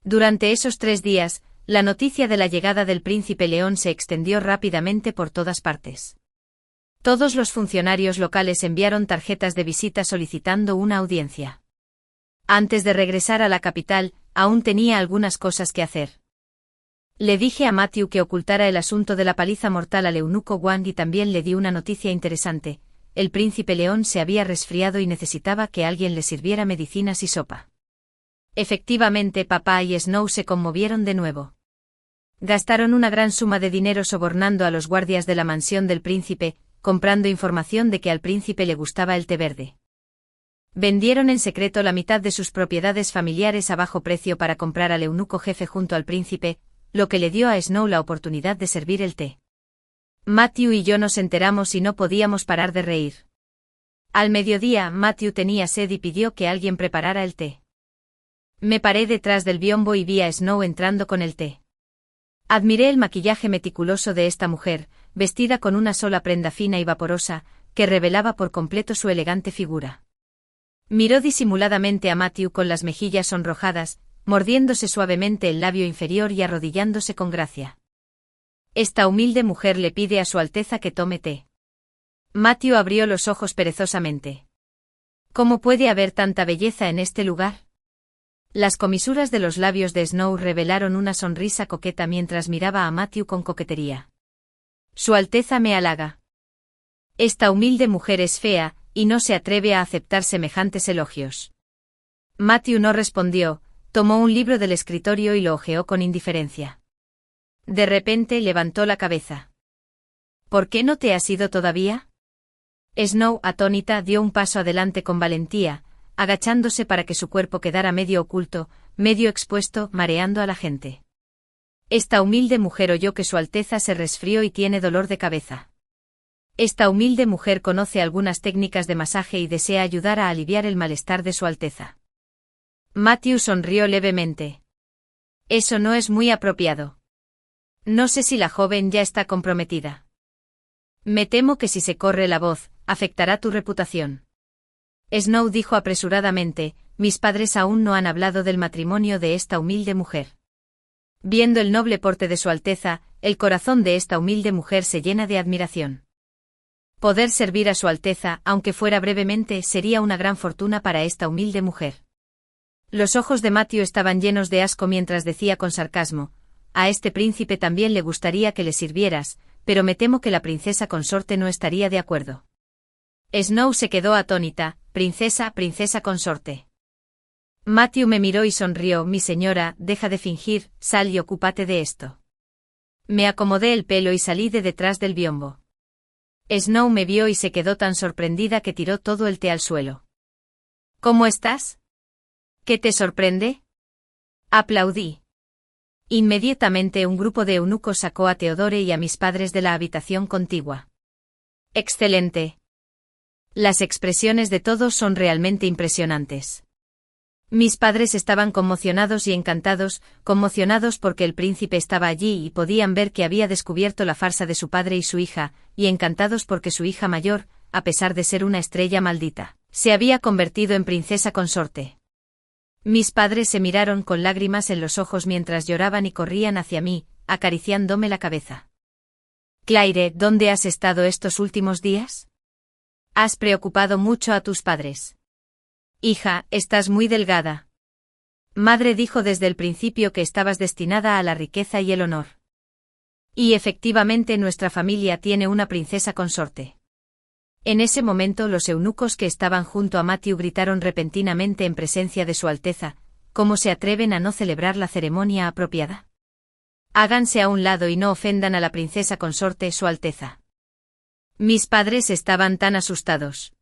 Durante esos 3 días, la noticia de la llegada del príncipe León se extendió rápidamente por todas partes. Todos los funcionarios locales enviaron tarjetas de visita solicitando una audiencia. Antes de regresar a la capital, aún tenía algunas cosas que hacer. Le dije a Matthew que ocultara el asunto de la paliza mortal al eunuco Wang y también le di una noticia interesante. El príncipe León se había resfriado y necesitaba que alguien le sirviera medicinas y sopa. Efectivamente, papá y Snow se conmovieron de nuevo. Gastaron una gran suma de dinero sobornando a los guardias de la mansión del príncipe, comprando información de que al príncipe le gustaba el té verde. Vendieron en secreto la mitad de sus propiedades familiares a bajo precio para comprar al eunuco jefe junto al príncipe, lo que le dio a Snow la oportunidad de servir el té. Matthew y yo nos enteramos y no podíamos parar de reír. Al mediodía, Matthew tenía sed y pidió que alguien preparara el té. Me paré detrás del biombo y vi a Snow entrando con el té. Admiré el maquillaje meticuloso de esta mujer, vestida con una sola prenda fina y vaporosa, que revelaba por completo su elegante figura. Miró disimuladamente a Matthew con las mejillas sonrojadas, mordiéndose suavemente el labio inferior y arrodillándose con gracia. Esta humilde mujer le pide a su Alteza que tome té. Matthew abrió los ojos perezosamente. ¿Cómo puede haber tanta belleza en este lugar? Las comisuras de los labios de Snow revelaron una sonrisa coqueta mientras miraba a Matthew con coquetería. Su Alteza me halaga. Esta humilde mujer es fea, y no se atreve a aceptar semejantes elogios. Matthew no respondió, tomó un libro del escritorio y lo hojeó con indiferencia. De repente levantó la cabeza. ¿Por qué no te has ido todavía? Snow, atónita, dio un paso adelante con valentía, agachándose para que su cuerpo quedara medio oculto, medio expuesto, mareando a la gente. Esta humilde mujer oyó que su Alteza se resfrió y tiene dolor de cabeza. Esta humilde mujer conoce algunas técnicas de masaje y desea ayudar a aliviar el malestar de su Alteza. Matthew sonrió levemente. Eso no es muy apropiado. No sé si la joven ya está comprometida. Me temo que si se corre la voz, afectará tu reputación. Snow dijo apresuradamente, mis padres aún no han hablado del matrimonio de esta humilde mujer. Viendo el noble porte de su Alteza, el corazón de esta humilde mujer se llena de admiración. Poder servir a su Alteza, aunque fuera brevemente, sería una gran fortuna para esta humilde mujer. Los ojos de Matthew estaban llenos de asco mientras decía con sarcasmo, a este príncipe también le gustaría que le sirvieras, pero me temo que la princesa consorte no estaría de acuerdo. Snow se quedó atónita, princesa consorte. Matthew me miró y sonrió, mi señora, deja de fingir, sal y ocúpate de esto. Me acomodé el pelo y salí de detrás del biombo. Snow me vio y se quedó tan sorprendida que tiró todo el té al suelo. ¿Cómo estás? ¿Qué te sorprende? Aplaudí. Inmediatamente un grupo de eunucos sacó a Theodore y a mis padres de la habitación contigua. Excelente. Las expresiones de todos son realmente impresionantes. Mis padres estaban conmocionados y encantados, conmocionados porque el príncipe estaba allí y podían ver que había descubierto la farsa de su padre y su hija, y encantados porque su hija mayor, a pesar de ser una estrella maldita, se había convertido en princesa consorte. Mis padres se miraron con lágrimas en los ojos mientras lloraban y corrían hacia mí, acariciándome la cabeza. Claire, ¿dónde has estado estos últimos días? Has preocupado mucho a tus padres. Hija, estás muy delgada. Madre dijo desde el principio que estabas destinada a la riqueza y el honor. Y efectivamente nuestra familia tiene una princesa consorte. En ese momento los eunucos que estaban junto a Matthew gritaron repentinamente en presencia de Su Alteza: ¿cómo se atreven a no celebrar la ceremonia apropiada? Háganse a un lado y no ofendan a la princesa consorte, Su Alteza. Mis padres estaban tan asustados.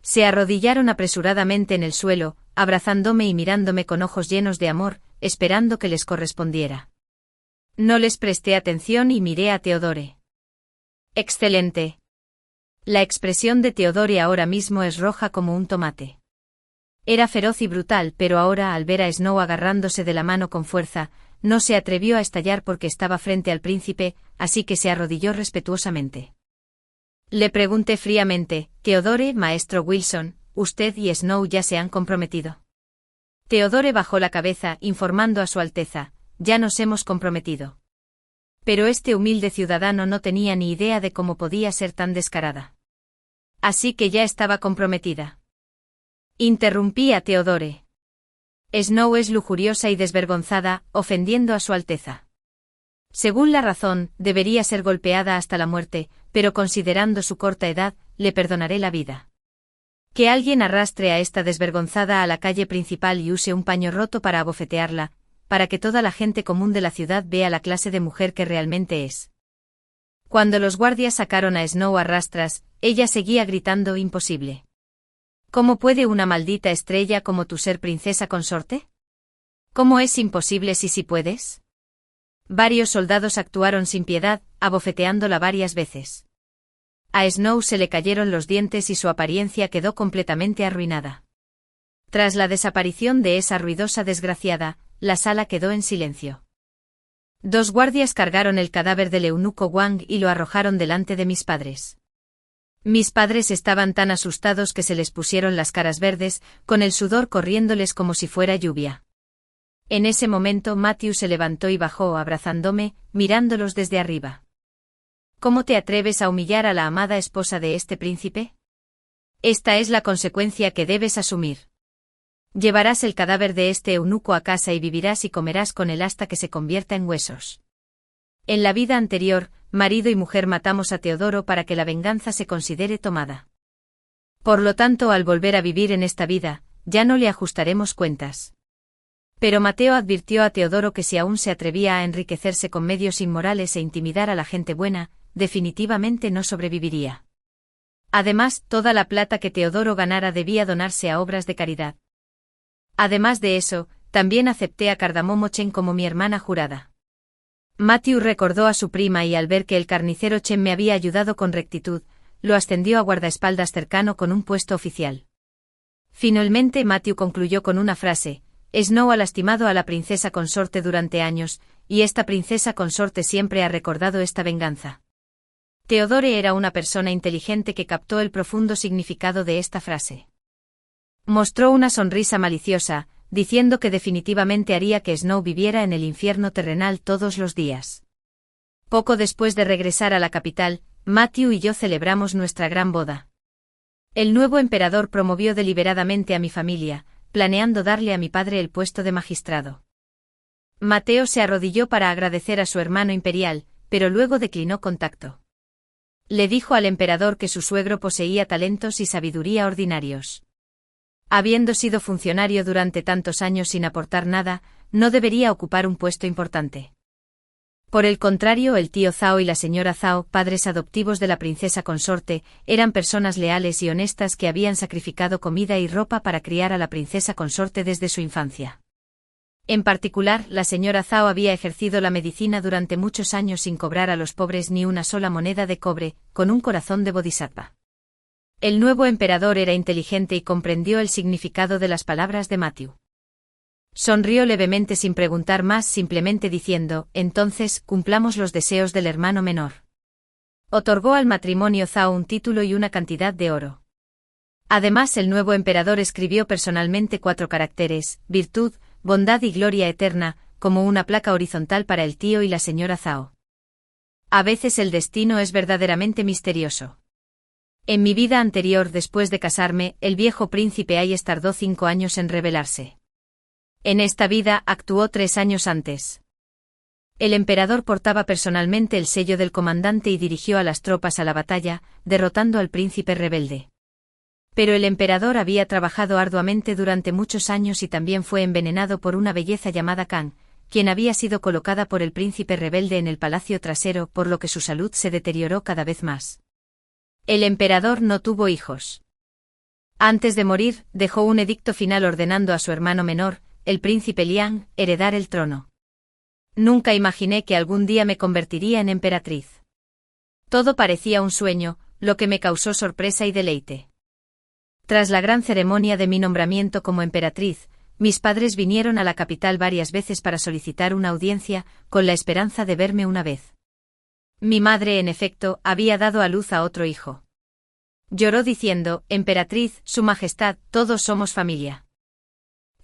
Se arrodillaron apresuradamente en el suelo, abrazándome y mirándome con ojos llenos de amor, esperando que les correspondiera. No les presté atención y miré a Theodore. Excelente. La expresión de Theodore ahora mismo es roja como un tomate. Era feroz y brutal, pero ahora, al ver a Snow agarrándose de la mano con fuerza, no se atrevió a estallar porque estaba frente al príncipe, así que se arrodilló respetuosamente. Le pregunté fríamente: Theodore, maestro Wilson, ¿usted y Snow ya se han comprometido? Theodore bajó la cabeza, informando a Su Alteza: ya nos hemos comprometido. Pero este humilde ciudadano no tenía ni idea de cómo podía ser tan descarada. Así que ya estaba comprometida. Interrumpí a Theodore. Snow es lujuriosa y desvergonzada, ofendiendo a Su Alteza. Según la razón, debería ser golpeada hasta la muerte, pero considerando su corta edad, le perdonaré la vida. Que alguien arrastre a esta desvergonzada a la calle principal y use un paño roto para abofetearla, para que toda la gente común de la ciudad vea la clase de mujer que realmente es. Cuando los guardias sacaron a Snow a rastras, ella seguía gritando: imposible. ¿Cómo puede una maldita estrella como tú ser princesa consorte? ¿Cómo es imposible si sí puedes? Varios soldados actuaron sin piedad, abofeteándola varias veces. A Snow se le cayeron los dientes y su apariencia quedó completamente arruinada. Tras la desaparición de esa ruidosa desgraciada, la sala quedó en silencio. 2 guardias cargaron el cadáver del eunuco Wang y lo arrojaron delante de mis padres. Mis padres estaban tan asustados que se les pusieron las caras verdes, con el sudor corriéndoles como si fuera lluvia. En ese momento Matthew se levantó y bajó abrazándome, mirándolos desde arriba. ¿Cómo te atreves a humillar a la amada esposa de este príncipe? Esta es la consecuencia que debes asumir. Llevarás el cadáver de este eunuco a casa y vivirás y comerás con él hasta que se convierta en huesos. En la vida anterior, marido y mujer matamos a Teodoro para que la venganza se considere tomada. Por lo tanto, al volver a vivir en esta vida, ya no le ajustaremos cuentas. Pero Mateo advirtió a Teodoro que si aún se atrevía a enriquecerse con medios inmorales e intimidar a la gente buena, definitivamente no sobreviviría. Además, toda la plata que Teodoro ganara debía donarse a obras de caridad. Además de eso, también acepté a Cardamomo Chen como mi hermana jurada. Matthew recordó a su prima y al ver que el carnicero Chen me había ayudado con rectitud, lo ascendió a guardaespaldas cercano con un puesto oficial. Finalmente Matthew concluyó con una frase: Snow ha lastimado a la princesa consorte durante años, y esta princesa consorte siempre ha recordado esta venganza. Theodore era una persona inteligente que captó el profundo significado de esta frase. Mostró una sonrisa maliciosa, diciendo que definitivamente haría que Snow viviera en el infierno terrenal todos los días. Poco después de regresar a la capital, Matthew y yo celebramos nuestra gran boda. El nuevo emperador promovió deliberadamente a mi familia, planeando darle a mi padre el puesto de magistrado. Mateo se arrodilló para agradecer a su hermano imperial, pero luego declinó contacto. Le dijo al emperador que su suegro poseía talentos y sabiduría ordinarios. Habiendo sido funcionario durante tantos años sin aportar nada, no debería ocupar un puesto importante. Por el contrario, el tío Zhao y la señora Zhao, padres adoptivos de la princesa consorte, eran personas leales y honestas que habían sacrificado comida y ropa para criar a la princesa consorte desde su infancia. En particular, la señora Zhao había ejercido la medicina durante muchos años sin cobrar a los pobres ni una sola moneda de cobre, con un corazón de bodhisattva. El nuevo emperador era inteligente y comprendió el significado de las palabras de Matthew. Sonrió levemente sin preguntar más, simplemente diciendo: entonces, cumplamos los deseos del hermano menor. Otorgó al matrimonio Zhao un título y una cantidad de oro. Además, el nuevo emperador escribió personalmente 4 caracteres: virtud, bondad y gloria eterna, como una placa horizontal para el tío y la señora Zhao. A veces el destino es verdaderamente misterioso. En mi vida anterior, después de casarme, el viejo príncipe Ayes tardó 5 años en revelarse. En esta vida actuó 3 años antes. El emperador portaba personalmente el sello del comandante y dirigió a las tropas a la batalla, derrotando al príncipe rebelde. Pero el emperador había trabajado arduamente durante muchos años y también fue envenenado por una belleza llamada Kang, quien había sido colocada por el príncipe rebelde en el palacio trasero, por lo que su salud se deterioró cada vez más. El emperador no tuvo hijos. Antes de morir, dejó un edicto final ordenando a su hermano menor, el príncipe Liang, heredar el trono. Nunca imaginé que algún día me convertiría en emperatriz. Todo parecía un sueño, lo que me causó sorpresa y deleite. Tras la gran ceremonia de mi nombramiento como emperatriz, mis padres vinieron a la capital varias veces para solicitar una audiencia, con la esperanza de verme una vez. Mi madre, en efecto, había dado a luz a otro hijo. Lloró diciendo: «Emperatriz, Su Majestad, todos somos familia.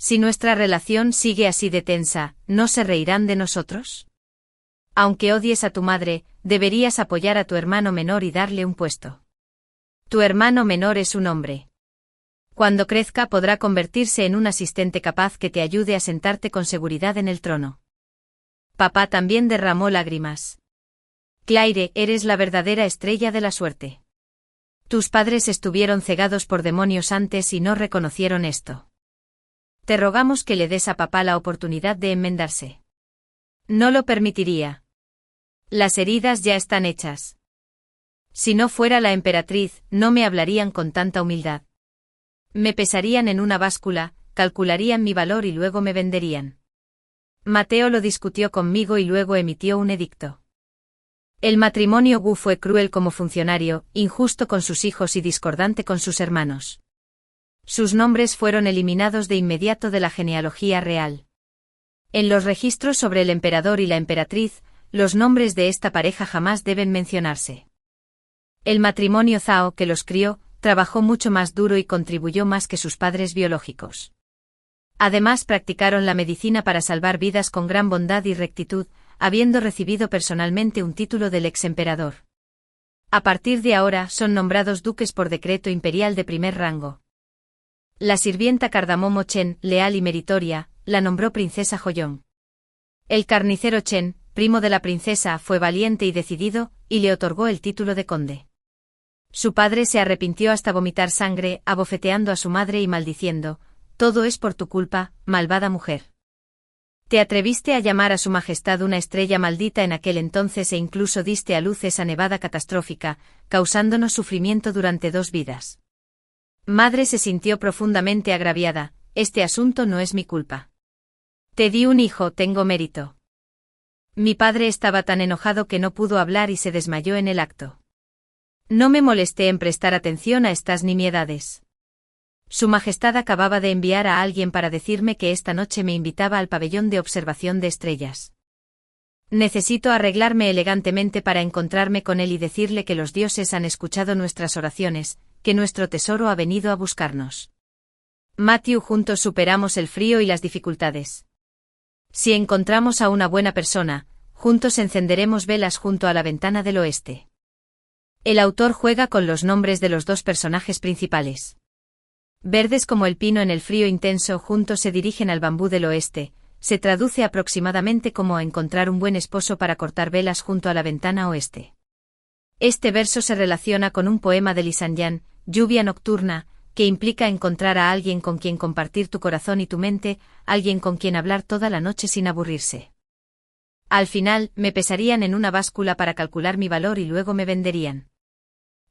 Si nuestra relación sigue así de tensa, ¿no se reirán de nosotros? Aunque odies a tu madre, deberías apoyar a tu hermano menor y darle un puesto. Tu hermano menor es un hombre. Cuando crezca podrá convertirse en un asistente capaz que te ayude a sentarte con seguridad en el trono». Papá también derramó lágrimas. «Claire, eres la verdadera estrella de la suerte. Tus padres estuvieron cegados por demonios antes y no reconocieron esto. Te rogamos que le des a papá la oportunidad de enmendarse». «No lo permitiría. Las heridas ya están hechas. Si no fuera la emperatriz, no me hablarían con tanta humildad. Me pesarían en una báscula, calcularían mi valor y luego me venderían». Mateo lo discutió conmigo y luego emitió un edicto. El matrimonio Wu fue cruel como funcionario, injusto con sus hijos y discordante con sus hermanos. Sus nombres fueron eliminados de inmediato de la genealogía real. En los registros sobre el emperador y la emperatriz, los nombres de esta pareja jamás deben mencionarse. El matrimonio Zhao que los crió, trabajó mucho más duro y contribuyó más que sus padres biológicos. Además practicaron la medicina para salvar vidas con gran bondad y rectitud, habiendo recibido personalmente un título del ex emperador. A partir de ahora son nombrados duques por decreto imperial de primer rango. La sirvienta Cardamomo Chen, leal y meritoria, la nombró princesa Joyong. El carnicero Chen, primo de la princesa, fue valiente y decidido, y le otorgó el título de conde. Su padre se arrepintió hasta vomitar sangre, abofeteando a su madre y maldiciendo: «Todo es por tu culpa, malvada mujer. Te atreviste a llamar a Su Majestad una estrella maldita en aquel entonces e incluso diste a luz esa nevada catastrófica, causándonos sufrimiento durante 2 vidas». Madre se sintió profundamente agraviada: «Este asunto no es mi culpa. Te di un hijo, tengo mérito». Mi padre estaba tan enojado que no pudo hablar y se desmayó en el acto. No me molesté en prestar atención a estas nimiedades. Su Majestad acababa de enviar a alguien para decirme que esta noche me invitaba al pabellón de observación de estrellas. Necesito arreglarme elegantemente para encontrarme con él y decirle que los dioses han escuchado nuestras oraciones, que nuestro tesoro ha venido a buscarnos. Matthew, juntos superamos el frío y las dificultades. Si encontramos a una buena persona, juntos encenderemos velas junto a la ventana del oeste. El autor juega con los nombres de los 2 personajes principales. Verdes como el pino en el frío intenso, juntos se dirigen al bambú del oeste, se traduce aproximadamente como encontrar un buen esposo para cortar velas junto a la ventana oeste. Este verso se relaciona con un poema de Li Sanyan, Lluvia nocturna, que implica encontrar a alguien con quien compartir tu corazón y tu mente, alguien con quien hablar toda la noche sin aburrirse. Al final, me pesarían en una báscula para calcular mi valor y luego me venderían.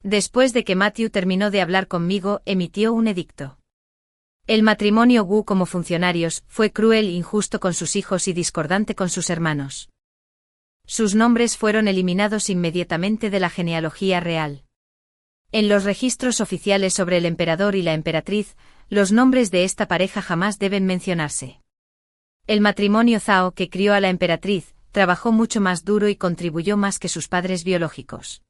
Después de que Matthew terminó de hablar conmigo, emitió un edicto. El matrimonio Wu como funcionarios fue cruel e injusto con sus hijos y discordante con sus hermanos. Sus nombres fueron eliminados inmediatamente de la genealogía real. En los registros oficiales sobre el emperador y la emperatriz, los nombres de esta pareja jamás deben mencionarse. El matrimonio Zhao que crió a la emperatriz, trabajó mucho más duro y contribuyó más que sus padres biológicos.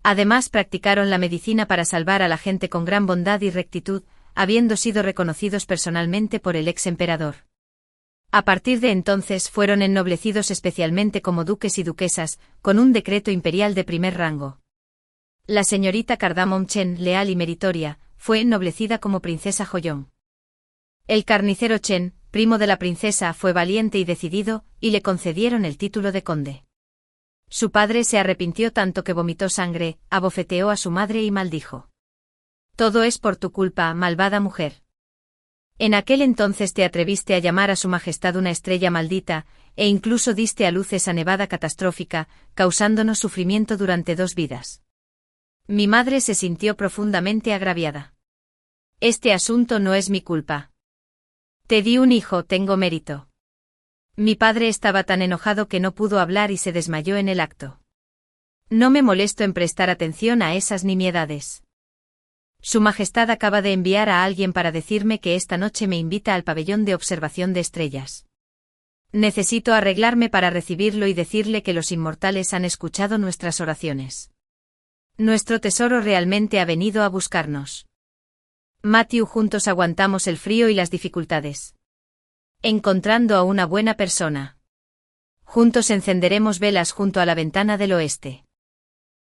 Además practicaron la medicina para salvar a la gente con gran bondad y rectitud, habiendo sido reconocidos personalmente por el ex emperador. A partir de entonces fueron ennoblecidos especialmente como duques y duquesas, con un decreto imperial de primer rango. La señorita Cardamom Chen, leal y meritoria, fue ennoblecida como princesa Joyong. El carnicero Chen, primo de la princesa, fue valiente y decidido, y le concedieron el título de conde. Su padre se arrepintió tanto que vomitó sangre, abofeteó a su madre y maldijo. Todo es por tu culpa, malvada mujer. En aquel entonces te atreviste a llamar a su majestad una estrella maldita, e incluso diste a luz esa nevada catastrófica, causándonos sufrimiento durante 2 vidas. Mi madre se sintió profundamente agraviada. Este asunto no es mi culpa. Te di un hijo, tengo mérito. Mi padre estaba tan enojado que no pudo hablar y se desmayó en el acto. No me molesto en prestar atención a esas nimiedades. Su Majestad acaba de enviar a alguien para decirme que esta noche me invita al pabellón de observación de estrellas. Necesito arreglarme para recibirlo y decirle que los inmortales han escuchado nuestras oraciones. Nuestro tesoro realmente ha venido a buscarnos. Matthew, juntos aguantamos el frío y las dificultades. Encontrando a una buena persona. Juntos encenderemos velas junto a la ventana del oeste.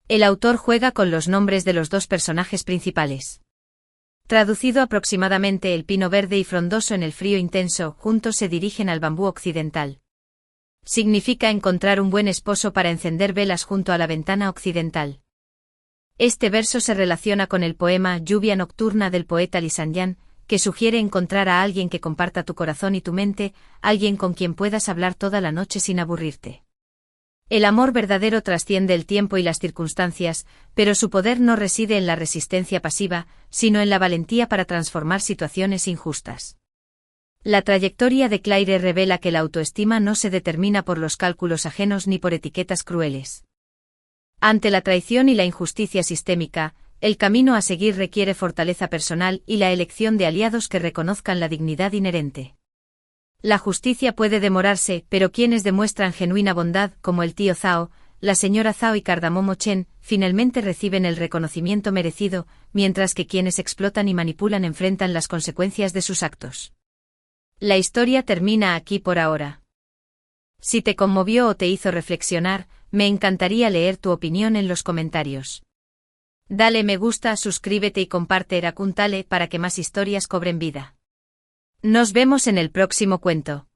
El autor juega con los nombres de los 2 personajes principales. Traducido aproximadamente: el pino verde y frondoso en el frío intenso, juntos se dirigen al bambú occidental. Significa encontrar un buen esposo para encender velas junto a la ventana occidental. Este verso se relaciona con el poema Lluvia nocturna del poeta Lisanyan, que sugiere encontrar a alguien que comparta tu corazón y tu mente, alguien con quien puedas hablar toda la noche sin aburrirte. El amor verdadero trasciende el tiempo y las circunstancias, pero su poder no reside en la resistencia pasiva, sino en la valentía para transformar situaciones injustas. La trayectoria de Claire revela que la autoestima no se determina por los cálculos ajenos ni por etiquetas crueles. Ante la traición y la injusticia sistémica, el camino a seguir requiere fortaleza personal y la elección de aliados que reconozcan la dignidad inherente. La justicia puede demorarse, pero quienes demuestran genuina bondad, como el tío Zhao, la señora Zhao y Cardamomo Chen, finalmente reciben el reconocimiento merecido, mientras que quienes explotan y manipulan enfrentan las consecuencias de sus actos. La historia termina aquí por ahora. Si te conmovió o te hizo reflexionar, me encantaría leer tu opinión en los comentarios. Dale me gusta, suscríbete y comparte Eracuntale para que más historias cobren vida. Nos vemos en el próximo cuento.